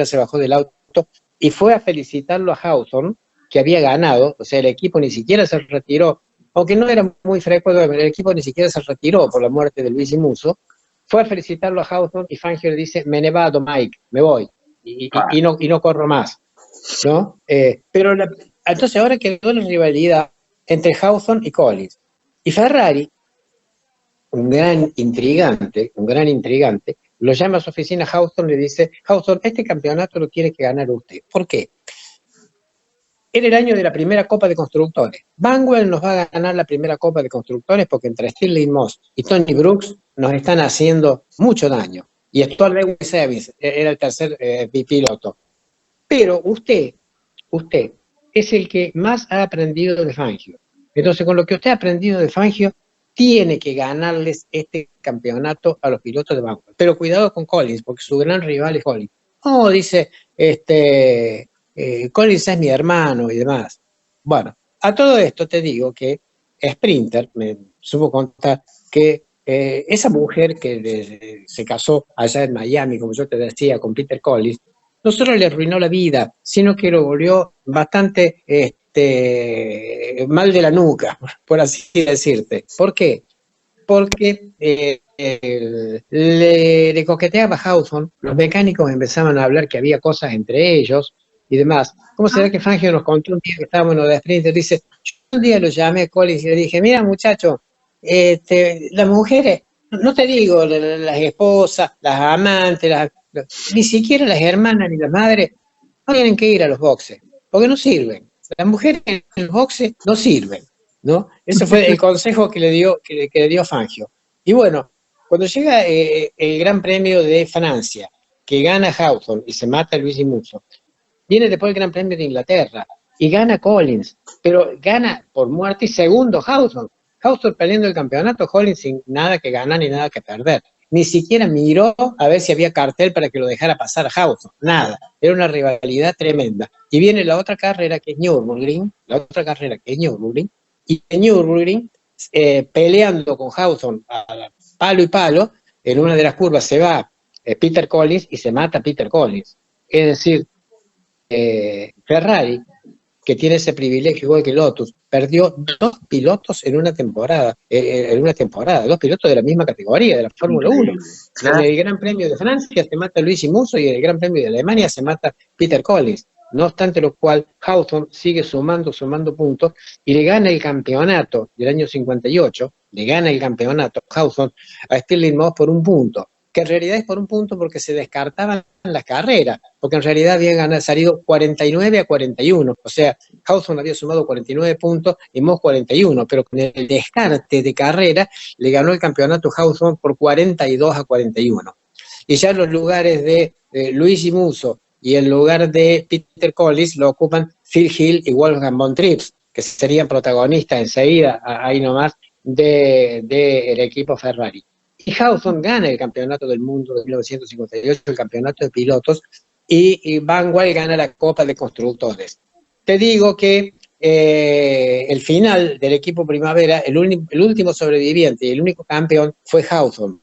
se bajó del auto y fue a felicitarlo a Hawthorne, que había ganado. O sea, el equipo ni siquiera se retiró, aunque no era muy frecuente, el equipo ni siquiera se retiró por la muerte de Luigi Musso. Fue a felicitarlo a Hawthorne y Fangio le dice: me ne vado, Mike, me voy, y no corro más, ¿no? Pero entonces ahora quedó la rivalidad entre Hawthorne y Collins. Y Ferrari, un gran intrigante, lo llama a su oficina Hawthorne y le dice: Hawthorne, este campeonato lo tiene que ganar usted. ¿Por qué? Era el año de la primera Copa de Constructores. Vanwell nos va a ganar la primera Copa de Constructores porque entre Stirling Moss y Tony Brooks nos están haciendo mucho daño. Y Stuart Lewis Evans era el tercer piloto. Pero usted es el que más ha aprendido de Fangio. Entonces, con lo que usted ha aprendido de Fangio, tiene que ganarles este campeonato a los pilotos de Vanwell. Pero cuidado con Collins, porque su gran rival es Collins. Oh, dice, Collins es mi hermano y demás. Bueno, a todo esto te digo que Sprinter me supo contar que esa mujer que se casó allá en Miami, como yo te decía, con Peter Collins, no solo le arruinó la vida, sino que lo volvió bastante mal de la nuca, por así decirte. ¿Por qué? Porque le coqueteaba a Hawthorne, los mecánicos empezaban a hablar que había cosas entre ellos y demás. ¿Cómo será que Fangio nos contó un día que estábamos en lo de Sprinter? Dice: yo un día lo llamé a Collins y le dije: mira, muchacho, las mujeres, no te digo las esposas, las amantes, ni siquiera las hermanas ni las madres, no tienen que ir a los boxes, porque no sirven. Las mujeres en los boxes no sirven, ¿no? Ese fue el consejo que le dio Fangio. Y bueno, cuando llega el Gran Premio de Francia, que gana Hawthorne y se mata Luigi Musso, viene después el Gran Premio de Inglaterra y gana Collins, pero gana por muerte y segundo Hawthorne. Hawthorne perdiendo el campeonato, Collins sin nada que ganar ni nada que perder. Ni siquiera miró a ver si había cartel para que lo dejara pasar a Hawthorne, nada. Era una rivalidad tremenda. Y viene la otra carrera que es Nürburgring, y en Nürburgring, peleando con Hawthorne a palo y palo, en una de las curvas se va Peter Collins y se mata Peter Collins. Es decir, Ferrari, que tiene ese privilegio igual que Lotus, perdió 2 pilotos en una temporada, 2 pilotos de la misma categoría, de la Fórmula 1. Claro. En el Gran Premio de Francia se mata Luigi Musso y en el Gran Premio de Alemania se mata Peter Collins. No obstante lo cual, Hawthorne sigue sumando puntos y le gana el campeonato del año 58, le gana el campeonato Hawthorne a Stirling Moss por un punto, que en realidad es por un punto porque se descartaban las carreras, porque en realidad habían salido 49-41, o sea, Hawthorne había sumado 49 puntos y Moss 41, pero con el descarte de carrera le ganó el campeonato Hawthorne por 42-41. Y ya los lugares de Luigi Musso y el lugar de Peter Collins lo ocupan Phil Hill y Wolfgang von Trips, que serían protagonistas enseguida, ahí nomás, del equipo Ferrari. Y Hawthorne gana el campeonato del mundo de 1958, el campeonato de pilotos, y Vanwall gana la Copa de Constructores. Te digo que el final del equipo Primavera, el último sobreviviente y el único campeón fue Hawthorne,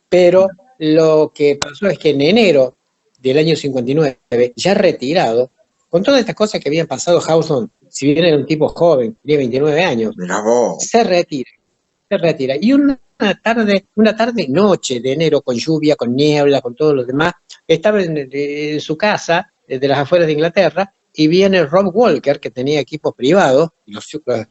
pero lo que pasó es que en enero del año 59, ya retirado, con todas estas cosas que habían pasado, Hawthorne, si bien era un tipo joven, tenía 29 años, se retira. Y una tarde-noche de enero, con lluvia, con niebla, con todo lo demás, estaba en su casa, de las afueras de Inglaterra, y viene Rob Walker, que tenía equipos privados, y los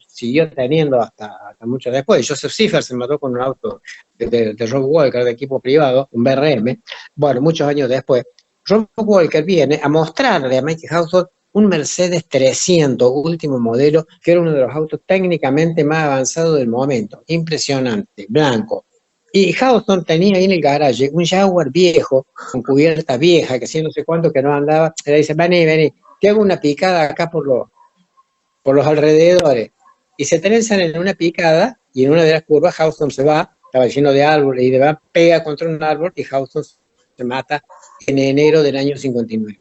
siguió teniendo hasta mucho después. Joseph Ziffer se mató con un auto de Rob Walker, de equipo privado, un BRM, bueno, muchos años después. Rob Walker viene a mostrarle a Mickey Hawthorne un Mercedes 300, último modelo, que era uno de los autos técnicamente más avanzados del momento, impresionante, blanco. Y Hawthorne tenía ahí en el garaje un Jaguar viejo, con cubierta vieja, que hacía no sé cuánto que no andaba, le dice, vení, te hago una picada acá por los alrededores. Y se trenzan en una picada, y en una de las curvas Hawthorne se va, estaba lleno de árboles, y de va, pega contra un árbol, y Hawthorne se mata en enero del año 59.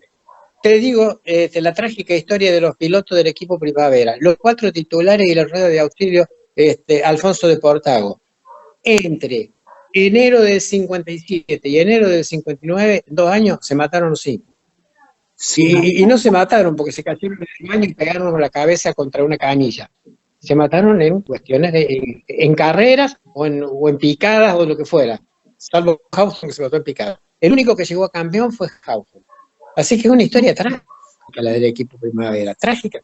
Te digo la trágica historia de los pilotos del equipo Primavera. Los 4 titulares y la rueda de auxilio, Alfonso de Portago. Entre enero del 57 y enero del 59, 2 años, se mataron los 5. Sí. Y no se mataron porque se cayeron en el baño y pegaron la cabeza contra una canilla. Se mataron en cuestiones en carreras o en picadas o lo que fuera. Salvo Hawthorne, que se mató en picadas. El único que llegó a campeón fue Hawthorne. Así que es una historia trágica la del equipo Primavera, trágica,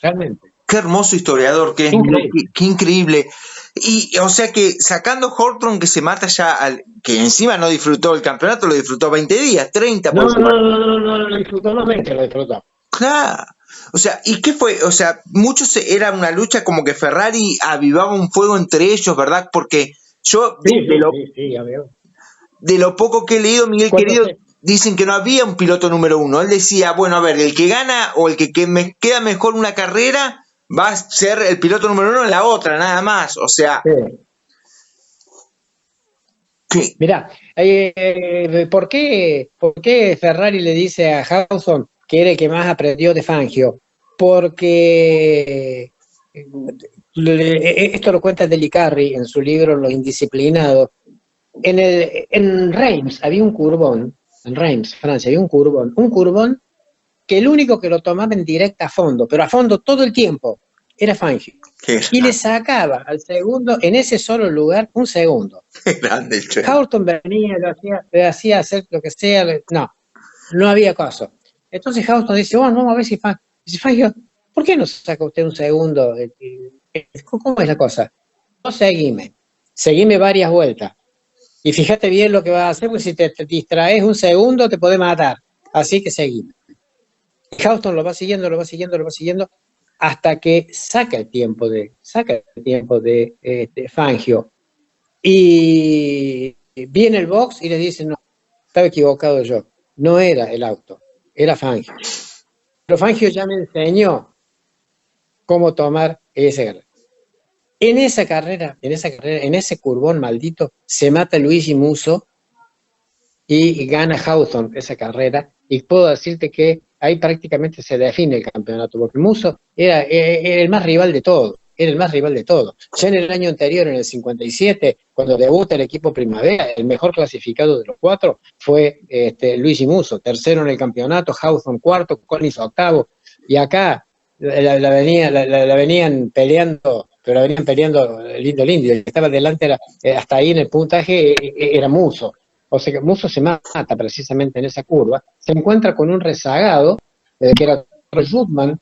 realmente. Qué hermoso historiador, qué increíble. Y o sea que sacando Hawthorne, que se mata ya, que encima no disfrutó el campeonato, lo disfrutó 20 días, 30. No, lo disfrutó los 20, lo disfrutó. Claro. O sea, ¿y qué fue? O sea, era una lucha como que Ferrari avivaba un fuego entre ellos, ¿verdad? Porque yo, de lo poco que he leído, Miguel querido, dicen que no había un piloto número 1. Él decía, bueno, a ver, el que gana o el que me queda mejor una carrera va a ser el piloto número 1 en la otra, nada más. O sea... Sí. Mirá, ¿por qué Ferrari le dice a Hawthorne que era el que más aprendió de Fangio? Porque esto lo cuenta Deli Carri en su libro Los Indisciplinados. En Reims había un curbón, en Reims, Francia, había un curbón que el único que lo tomaba en directa a fondo, pero a fondo todo el tiempo, era Fangio. Y le sacaba al segundo, en ese solo lugar, un segundo. Grande, Hawthorne venía, le hacía hacer lo que sea, no había caso. Entonces Hawthorne dice, bueno, vamos a ver si Fangio, ¿por qué no saca usted un segundo? ¿Cómo es la cosa? No, seguime varias vueltas. Y fíjate bien lo que vas a hacer, porque si te distraes un segundo te podés matar. Así que seguime. Hawthorne lo va siguiendo, hasta que saca el tiempo de Fangio. Y viene el box y le dice, no, estaba equivocado yo. No era el auto, era Fangio. Pero Fangio ya me enseñó cómo tomar ese carrera. En ese curbón maldito, se mata Luigi Musso y gana Hawthorne esa carrera. Y puedo decirte que ahí prácticamente se define el campeonato, porque Musso era el más rival de todo. Ya en el año anterior, en el 57, cuando debuta el equipo Primavera, el mejor clasificado de los 4 fue Luigi Musso, tercero en el campeonato, Hawthorne cuarto, Collins octavo, y acá la venían peleando, pero la venían peleando lindo, y el que estaba delante hasta ahí en el puntaje era Musso. O sea que Musso se mata precisamente en esa curva, se encuentra con un rezagado, que era Schumann,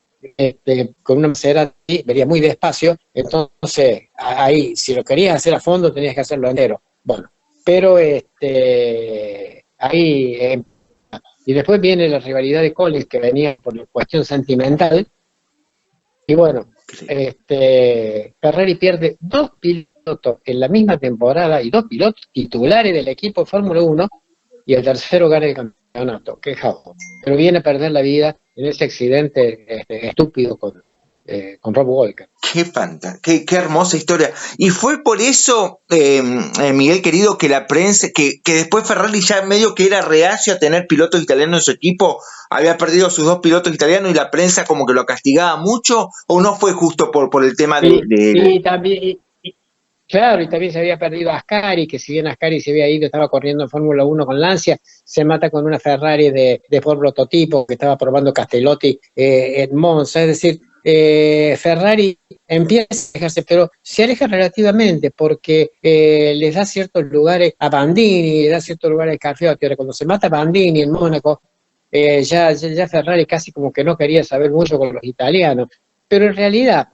con una Maserati, venía muy despacio, entonces ahí, si lo querías hacer a fondo, tenías que hacerlo entero. Bueno, pero ahí, y después viene la rivalidad de Collins, que venía por la cuestión sentimental, y bueno, Ferrari pierde 2 pilotos en la misma temporada y 2 pilotos titulares del equipo de Fórmula 1, y el tercero gana el campeonato, que es Hamilton. Pero viene a perder la vida en ese accidente estúpido con Rob Walker. Qué hermosa historia. Y fue por eso, Miguel querido, que la prensa, que después Ferrari ya medio que era reacio a tener pilotos italianos en su equipo, había perdido sus 2 pilotos italianos y la prensa como que lo castigaba mucho, o no fue justo por el tema Sí, también, claro, y también se había perdido Ascari, que si bien Ascari se había ido, estaba corriendo en Fórmula 1 con Lancia, se mata con una Ferrari de Ford prototipo que estaba probando Castellotti en Monza. Es decir, Ferrari empieza a alejarse, pero se aleja relativamente porque les da ciertos lugares a Bandini, les da ciertos lugares a Caffiotti. Ahora, cuando se mata Bandini en Mónaco, ya Ferrari casi como que no quería saber mucho con los italianos, pero en realidad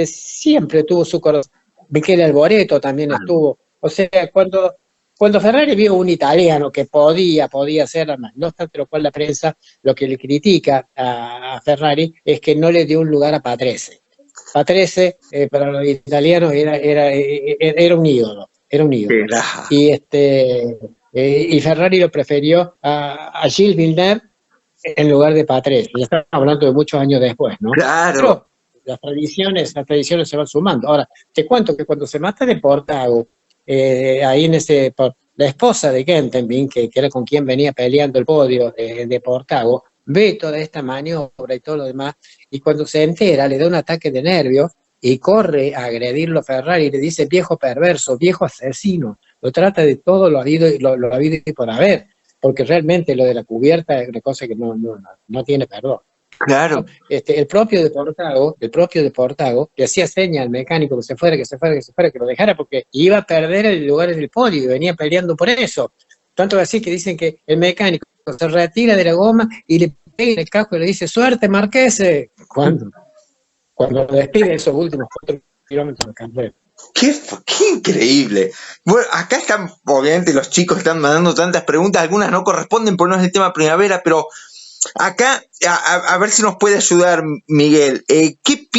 siempre tuvo su corazón. Michele Alboreto también estuvo. O sea, cuando Ferrari vio un italiano que podía ser, no obstante lo cual la prensa lo que le critica a Ferrari es que no le dio un lugar a Patrese. Patrese para los italianos era un ídolo, era un ídolo. Y Ferrari lo prefirió a Gilles Villeneuve en lugar de Patrese. Ya estamos hablando de muchos años después, ¿no? Claro. Pero las tradiciones se van sumando. Ahora, te cuento que cuando se mata de Portago, ahí la esposa de Gentenbin, que era con quien venía peleando el podio de Portago, ve toda esta maniobra y todo lo demás, y cuando se entera le da un ataque de nervios y corre a agredirlo a Ferrari y le dice viejo perverso, viejo asesino, lo trata de todo lo habido y por haber, porque realmente lo de la cubierta es una cosa que no tiene perdón. Claro. El propio de Portago le hacía señas al mecánico que se fuera, que lo dejara, porque iba a perder el lugar en el podio y venía peleando por eso. Tanto así que dicen que el mecánico se retira de la goma y le pega en el casco y le dice suerte Marquese, cuando lo despide esos últimos 4 kilómetros de carrera. Qué increíble. Bueno, acá están, obviamente los chicos están mandando tantas preguntas, algunas no corresponden porque no es el tema primavera, pero acá, a ver si nos puede ayudar Miguel. ¿Qué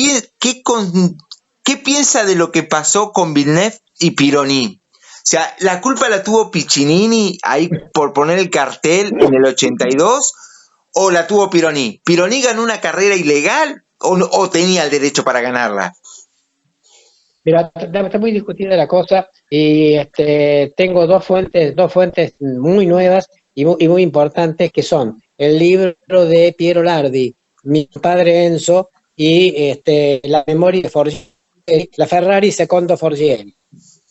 piensa de lo que pasó con Villeneuve y Pironi? O sea, ¿la culpa la tuvo Piccinini ahí por poner el cartel en el 82 o la tuvo Pironi? ¿Pironi ganó una carrera ilegal o tenía el derecho para ganarla? Mira, está muy discutida la cosa y tengo dos fuentes muy nuevas y muy importantes, que son el libro de Piero Lardi, Mi padre Enzo, y La memoria de Forgieri, la Ferrari secondo Forgieri.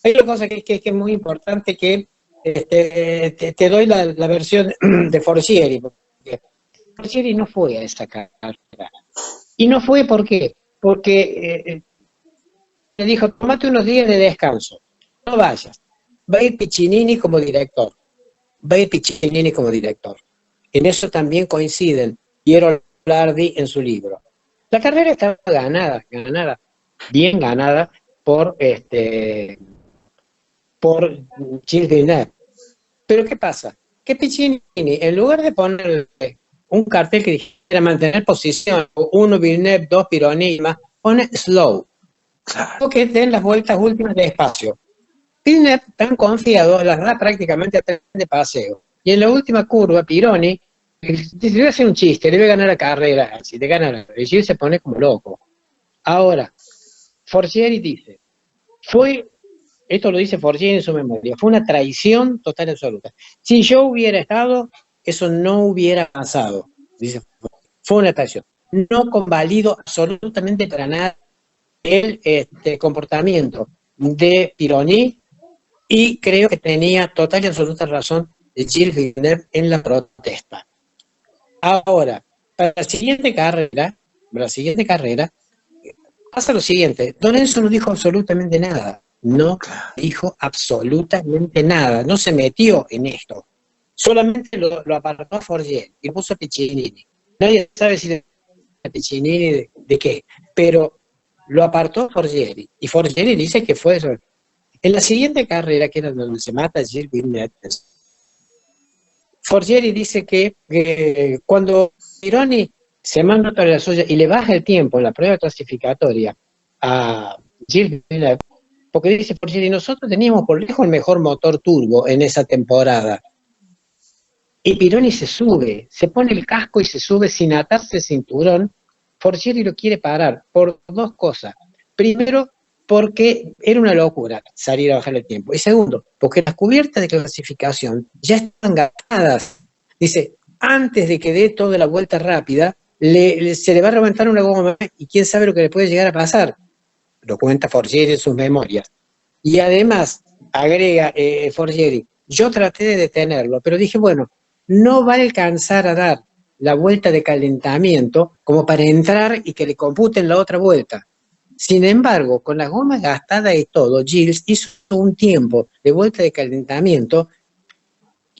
Hay una cosa que es muy importante, que te doy la versión de Forgieri, porque Forgieri no fue a esa carrera. Y no fue porque le dijo, tómate unos días de descanso, no vayas. Va a ir Piccinini como director. En eso también coinciden Piero Lardi en su libro. La carrera estaba bien ganada por Gilles Villeneuve. Pero ¿qué pasa? Que Piccinini, en lugar de ponerle un cartel que dijera mantener posición, 1 Villeneuve, 2 Pironi, pone slow. Claro. Que den las vueltas últimas de espacio. Villeneuve, tan confiado, las da prácticamente a 3 de paseo. Y en la última curva, Pironi dice, le voy a hacer un chiste, le voy a ganar la carrera. Si te gana, y Gilles se pone como loco. Ahora, Forgieri dice, esto lo dice Forgieri en su memoria, fue una traición total y absoluta. Si yo hubiera estado, eso no hubiera pasado. Dice, fue una traición. No convalido absolutamente para nada el comportamiento de Pironi, y creo que tenía total y absoluta razón Gilles Villeneuve en la protesta. Ahora, para la siguiente carrera pasa lo siguiente: Don Enzo no dijo absolutamente nada, no se metió en esto, solamente lo apartó a Forgieri y puso a Piccinini. Nadie sabe si Piccinini, ¿de qué? Pero lo apartó Forgieri, y Forgieri dice que fue eso. En la siguiente carrera, que era donde se mata Gilles Villeneuve, Forgieri dice que cuando Pironi se manda para la suya y le baja el tiempo en la prueba clasificatoria a Gilles Villeneuve, porque dice Forgieri, nosotros teníamos por lejos el mejor motor turbo en esa temporada. Y Pironi se sube, se pone el casco y se sube sin atarse el cinturón. Forgieri lo quiere parar por dos cosas. Primero, porque era una locura salir a bajar el tiempo. Y segundo, porque las cubiertas de clasificación ya están gastadas. Dice, antes de que dé toda la vuelta rápida, se le va a reventar una goma y quién sabe lo que le puede llegar a pasar. Lo cuenta Forgieri en sus memorias. Y además, agrega Forgieri, yo traté de detenerlo, pero dije, bueno, no va a alcanzar a dar la vuelta de calentamiento como para entrar y que le computen la otra vuelta. Sin embargo, con la goma gastada y todo, Gilles hizo un tiempo de vuelta de calentamiento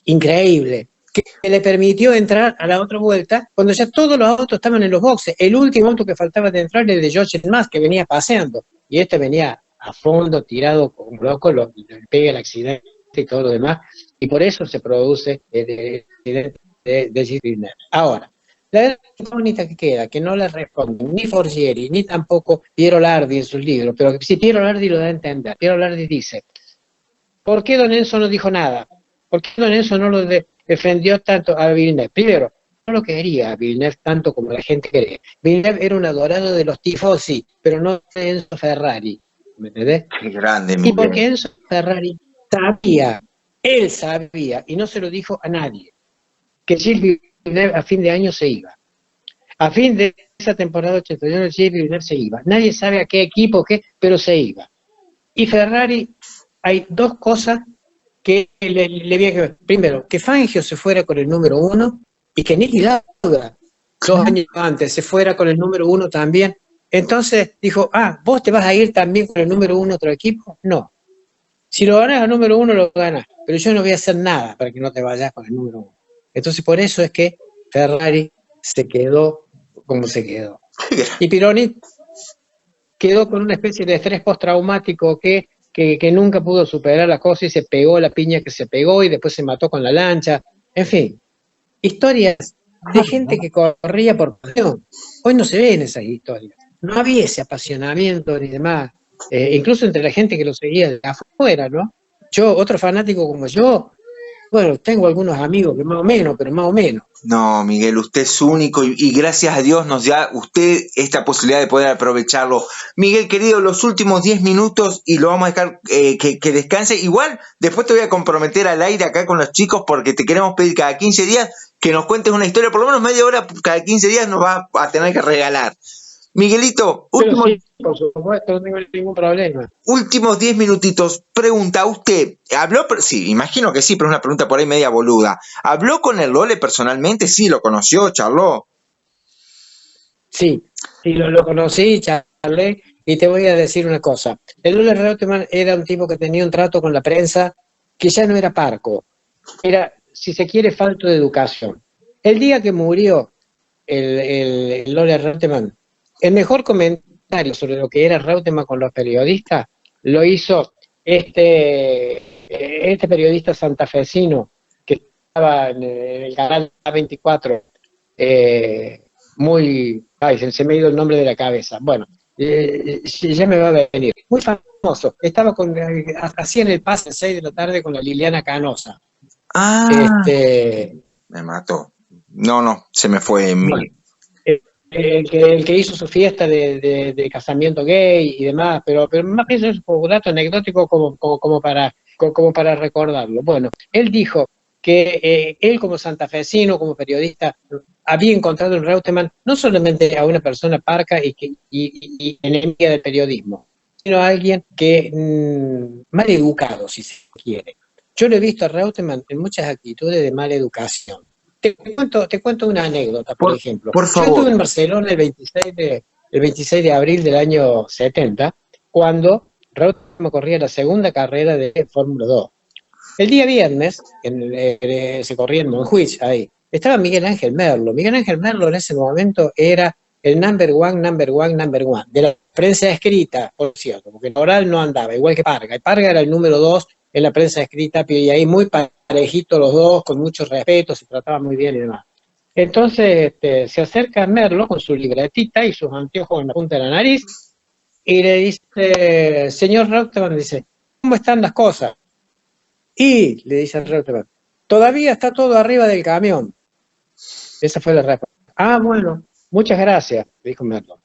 increíble, que le permitió entrar a la otra vuelta cuando ya todos los autos estaban en los boxes. El último auto que faltaba de entrar era el de George Mas, que venía paseando, y este venía a fondo, tirado como loco, le pega el accidente y todo lo demás, y por eso se produce el accidente de Gilles Villeneuve. Ahora, la incógnita que queda, que no le responden ni Forgieri, ni tampoco Piero Lardi en sus libros, pero que si Piero Lardi lo da a entender. Piero Lardi dice, ¿por qué Don Enzo no dijo nada? ¿Por qué Don Enzo no lo defendió tanto a Villeneuve? Primero, no lo quería a Villeneuve tanto como la gente cree. Villeneuve era un adorado de los tifosi, pero no de Enzo Ferrari. ¿Me entendés? Qué grande, Y porque Enzo Ferrari sabía, él sabía, y no se lo dijo a nadie, que Gilles Villeneuve a fin de año se iba. A fin de esa temporada 81, Gilles Villeneuve se iba. Nadie sabe a qué equipo, pero se iba. Y Ferrari, hay dos cosas que le había que ver. Primero, que Fangio se fuera con el número 1 y que Niki Lauda, 2 años antes, se fuera con el número 1 también. Entonces dijo, ¿vos te vas a ir también con el número 1 a otro equipo? No. Si lo ganas al número 1, lo ganas. Pero yo no voy a hacer nada para que no te vayas con el número 1. Entonces, por eso es que Ferrari se quedó como se quedó. Y Pironi quedó con una especie de estrés postraumático que nunca pudo superar la cosa y se pegó la piña que se pegó y después se mató con la lancha. En fin, historias de gente que corría por pasión. Hoy no se ven esas historias. No había ese apasionamiento ni demás. Incluso entre la gente que lo seguía de afuera, ¿no? Yo, otro fanático como yo, bueno, tengo algunos amigos que más o menos, pero más o menos. No, Miguel, usted es único y gracias a Dios nos da usted esta posibilidad de poder aprovecharlo. Miguel, querido, los últimos 10 minutos y lo vamos a dejar que descanse. Igual, después te voy a comprometer al aire acá con los chicos porque te queremos pedir cada 15 días que nos cuentes una historia, por lo menos media hora cada 15 días nos va a tener que regalar. Miguelito, sí, por supuesto, no tengo ningún problema. Últimos 10 minutitos. Pregunta, ¿usted habló? Sí, imagino que sí, pero es una pregunta por ahí media boluda. ¿Habló con el Lole personalmente? Sí, lo conoció, charló. Sí, lo conocí, charlé, y te voy a decir una cosa. El Lole Reutemann era un tipo que tenía un trato con la prensa que ya no era parco. Era, si se quiere, falto de educación. El día que murió el Lole Reutemann, el mejor comentario sobre lo que era Reutemann con los periodistas lo hizo este periodista santafesino que estaba en el canal 24, se me ha ido el nombre de la cabeza. Bueno, ya me va a venir. Muy famoso. Estaba hacía en el pase 6 de la tarde con la Liliana Canosa. Me mató. No, se me fue. Bueno, el que hizo su fiesta de casamiento gay y demás, pero más que eso es un dato anecdótico como para recordarlo. Bueno, él dijo que él como santafesino, como periodista, había encontrado en Reutemann no solamente a una persona parca y enemiga del periodismo, sino a alguien que mal educado, si se quiere. Yo lo he visto a Reutemann en muchas actitudes de mala educación. Te cuento una anécdota, por ejemplo. Por favor. Yo estuve en Barcelona el 26 de abril del año 70, cuando Reutemann corría la segunda carrera de Fórmula 2. El día viernes, se corría en Montjuïc, ahí, estaba Miguel Ángel Merlo. Miguel Ángel Merlo en ese momento era el number one, number one, number one, de la prensa escrita, por cierto, porque el oral no andaba, igual que Parga. El Parga era el número 2 en la prensa escrita, y ahí muy parejitos los dos, con mucho respeto, se trataban muy bien y demás. Entonces se acerca a Merlo con su libretita y sus anteojos en la punta de la nariz, y le dice, señor Reutemann, dice, ¿cómo están las cosas? Y le dice a Reutemann, todavía está todo arriba del camión. Esa fue la respuesta. Ah, bueno, muchas gracias, dijo Merlo.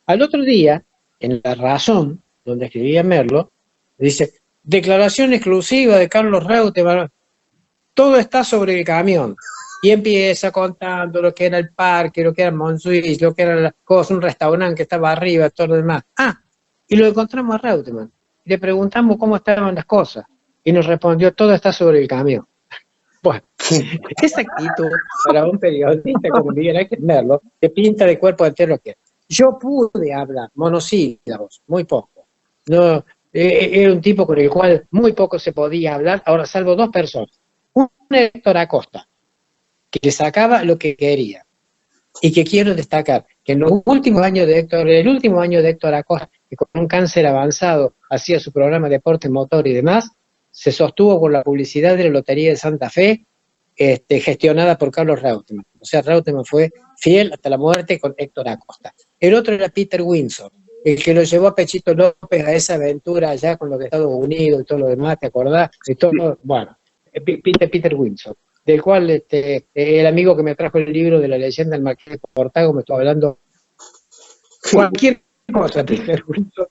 Al otro día, en La Razón, donde escribía Merlo, dice, declaración exclusiva de Carlos Reutemann, todo está sobre el camión. Y empieza contando lo que era el parque, lo que era Montjuic, lo que era la cosa, un restaurante que estaba arriba, todo lo demás. Ah, y lo encontramos a Reutemann. Le preguntamos cómo estaban las cosas. Y nos respondió, todo está sobre el camión. Bueno, esa actitud para un periodista como Miguel Ángel Merlo, que pinta de cuerpo entero lo que es. Yo pude hablar monosílabos, muy poco. No, era un tipo con el cual muy poco se podía hablar, ahora salvo dos personas. Un Héctor Acosta, que le sacaba lo que quería. Y que quiero destacar, que en los últimos años de Héctor, el último año de Héctor Acosta, que con un cáncer avanzado hacía su programa de deporte motor y demás, se sostuvo con la publicidad de la Lotería de Santa Fe, gestionada por Carlos Reutemann. O sea, Reutemann fue fiel hasta la muerte con Héctor Acosta. El otro era Peter Windsor, el que lo llevó a Pechito López a esa aventura allá con los de Estados Unidos y todo lo demás, ¿te acordás? Y todo, bueno, Peter Windsor, del cual el amigo que me trajo el libro de la leyenda del Marqués de Portago me estuvo hablando cualquier cosa, Peter Windsor,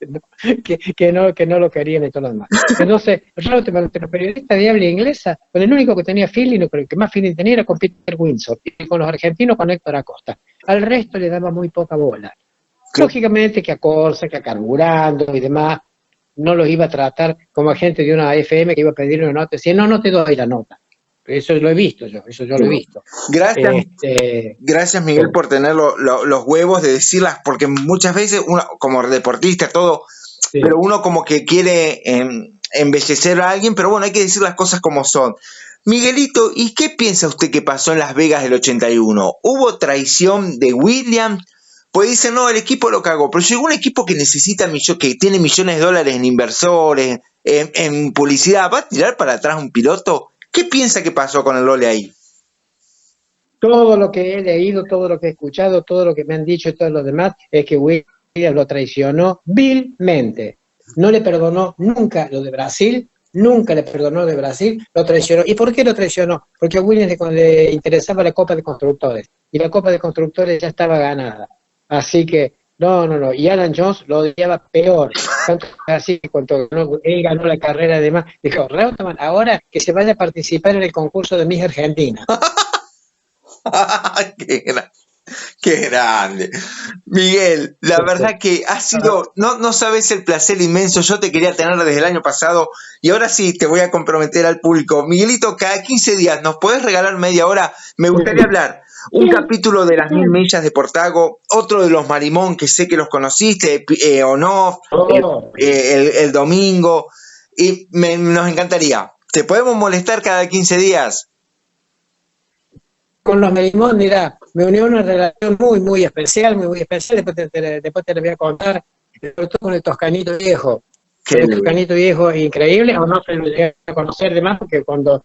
que no lo querían y todo lo demás. Entonces, Reutemann, entre los periodistas de habla inglesa, con el único que tenía feeling, con el que más feeling tenía era con Peter Windsor, y con los argentinos con Héctor Acosta. Al resto le daba muy poca bola. Lógicamente que a Corsa, que a Carburando y demás, no los iba a tratar como agente de una FM que iba a pedirle una nota, decía, no te doy la nota. Eso lo he visto yo, lo he visto. Gracias Miguel por tener los huevos de decirlas, porque muchas veces uno, como deportista, todo, sí, pero uno como que quiere embellecer a alguien, pero bueno, hay que decir las cosas como son. Miguelito, ¿y qué piensa usted que pasó en Las Vegas del 81? ¿Hubo traición de Williams? Pues dicen, no, el equipo lo cagó, pero llegó un equipo que necesita que tiene millones de dólares en inversores, en publicidad, ¿va a tirar para atrás un piloto? ¿Qué piensa que pasó con el Lole ahí? Todo lo que he leído, todo lo que he escuchado, todo lo que me han dicho y todo lo demás, es que Williams lo traicionó vilmente. No le perdonó nunca lo de Brasil, nunca le perdonó de Brasil, lo traicionó. ¿Y por qué lo traicionó? Porque a Williams le interesaba la Copa de Constructores, y la Copa de Constructores ya estaba ganada. Así que, no, y Alan Jones lo odiaba peor, tanto así que cuando él ganó la carrera y demás, dijo, Reutemann, ahora que se vaya a participar en el concurso de Miss Argentina. Qué grande. Miguel, la verdad que ha sido, no sabes el placer inmenso, yo te quería tener desde el año pasado y ahora sí te voy a comprometer al público. Miguelito, cada 15 días, ¿nos podés regalar media hora? Me gustaría hablar un capítulo de las 1000 millas de Portago, otro de los Marimón, que sé que los conociste, o no, el domingo, y nos encantaría. ¿Te podemos molestar cada 15 días? Con los Marimón, mira, me unió una relación muy especial, después te lo voy a contar, sobre todo con el Toscanito Viejo. El Toscanito Viejo increíble, o no se lo llegué a conocer de más, porque cuando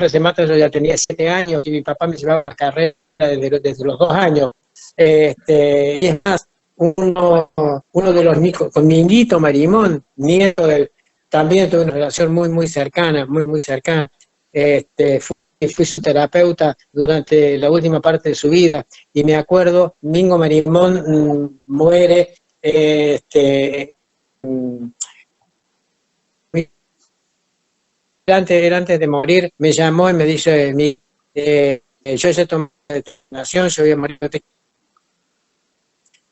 se mata yo ya tenía 7 años y mi papá me llevaba a la carrera desde los 2 años. Y es más, uno de los hijos, con Minguito Marimón, nieto del, también tuve una relación muy cercana, muy cercana. Fui su terapeuta durante la última parte de su vida, y me acuerdo, Mingo Marimón muere, antes de morir, me llamó y me dice, yo ya tomé la determinación, yo voy a morir,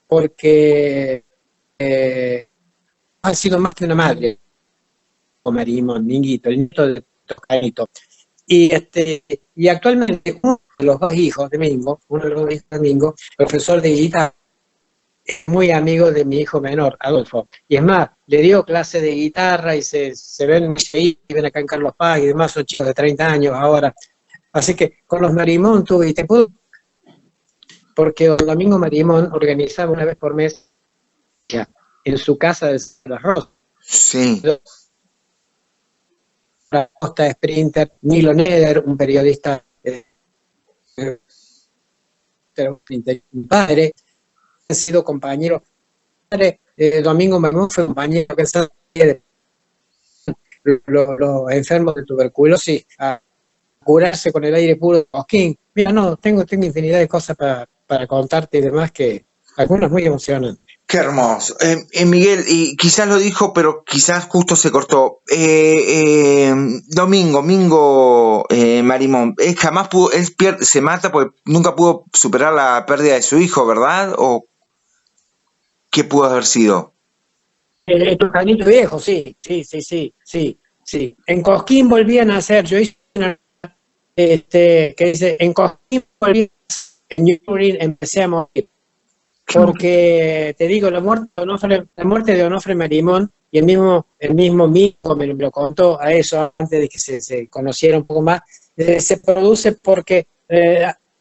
porque ha sido más que una madre, Marimón, Minguito, el nieto de Toscanito. Y actualmente uno de los dos hijos de Mingo, profesor de guitarra, es muy amigo de mi hijo menor, Adolfo. Y es más, le dio clase de guitarra y se ven acá en Carlos Paz y demás, son chicos de 30 años ahora. Así que con los Marimón tuve, y te puedo porque don Domingo Marimón organizaba una vez por mes en su casa de Las Rosas. Sí. Costa, Sprinter, Nilo Neder, un periodista, un padre, han sido compañeros. Domingo Marimón fue compañero de los enfermos de tuberculosis a curarse con el aire puro de Cosquín. Mira, no, tengo infinidad de cosas para contarte y demás, que algunas muy emocionantes. Qué hermoso. Miguel, y quizás lo dijo, pero quizás justo se cortó. Domingo Marimón, jamás pudo, se mata porque nunca pudo superar la pérdida de su hijo, ¿verdad? ¿O qué pudo haber sido? El Tucanito viejo, sí. En Cosquín volvían a hacer, yo hice una, que dice, en Cosquín volvían a hacer, en Ñuñoa empecé a morir. Porque te digo, la muerte de Onofre Marimón, y el mismo Mico me lo contó a eso antes de que se conociera un poco más, se produce porque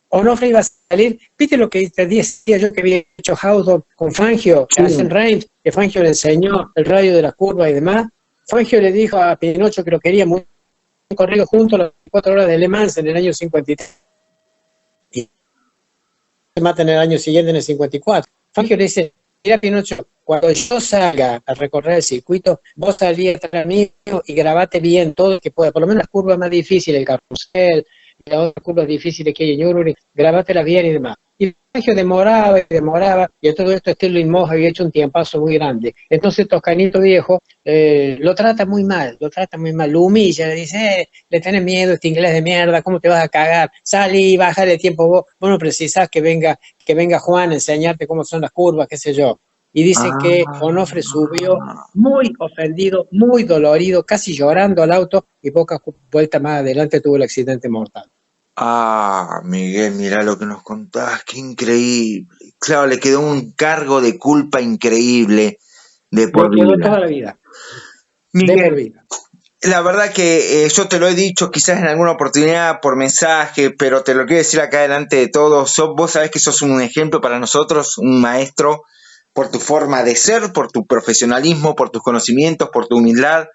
Onofre iba a salir. ¿Viste lo que te decía yo que había hecho Hawthorne con Fangio, que hacen Reims, que Fangio le enseñó el radio de la curva y demás? Fangio le dijo a Pinocho que lo quería muy corrido juntos las 4 horas de Le Mans en el año 53. Se mata en el año siguiente, en el 54. Fangio le dice, mira Pinocho, cuando yo salga a recorrer el circuito, vos salí atrás mío y grabate bien todo lo que pueda, por lo menos las curvas más difíciles, el carrusel, las otras curvas difíciles que hay en Nürburgring, grabátelas bien y demás. Y Fangio demoraba, y todo esto Stirling Moss había hecho un tiempazo muy grande. Entonces Toscanito viejo lo trata muy mal, lo humilla, le dice, le tenés miedo a este inglés de mierda, ¿cómo te vas a cagar? Salí, bájale el tiempo vos no precisás que venga Juan a enseñarte cómo son las curvas, qué sé yo. Y dicen que Onofre subió muy ofendido, muy dolorido, casi llorando al auto, y pocas vueltas más adelante tuvo el accidente mortal. Miguel, mirá lo que nos contás, qué increíble. Claro, le quedó un cargo de culpa increíble de por vida. Le quedó toda la vida. Miguel, de por vida. La verdad que yo te lo he dicho quizás en alguna oportunidad por mensaje, pero te lo quiero decir acá delante de todos. Vos sabés que sos un ejemplo para nosotros, un maestro, por tu forma de ser, por tu profesionalismo, por tus conocimientos, por tu humildad.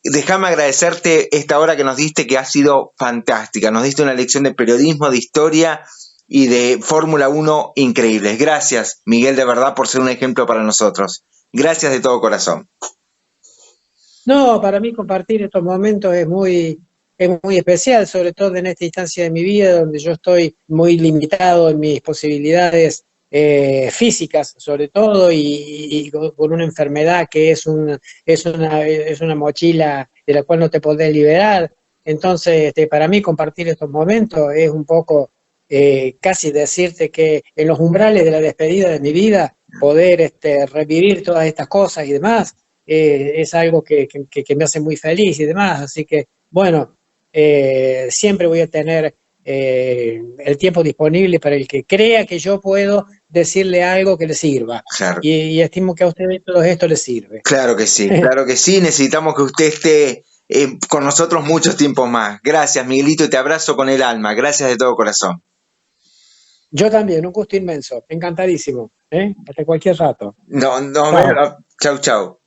Déjame agradecerte esta hora que nos diste, que ha sido fantástica. Nos diste una lección de periodismo, de historia y de Fórmula 1 increíbles. Gracias, Miguel, de verdad, por ser un ejemplo para nosotros. Gracias de todo corazón. No, para mí compartir estos momentos es muy especial, sobre todo en esta instancia de mi vida, donde yo estoy muy limitado en mis posibilidades físicas, sobre todo, y con una enfermedad que es una mochila de la cual no te podés liberar. Entonces, para mí compartir estos momentos es un poco casi decirte que en los umbrales de la despedida de mi vida, poder revivir todas estas cosas y demás, es algo que me hace muy feliz y demás. Así que, bueno, siempre voy a tener el tiempo disponible para el que crea que yo puedo decirle algo que le sirva. Claro. Y estimo que a ustedes todo esto les sirve. Claro que sí, claro que sí. Necesitamos que usted esté con nosotros muchos tiempos más. Gracias, Miguelito, y te abrazo con el alma. Gracias de todo corazón. Yo también, un gusto inmenso. Encantadísimo. Hasta cualquier rato. No, chau, chau.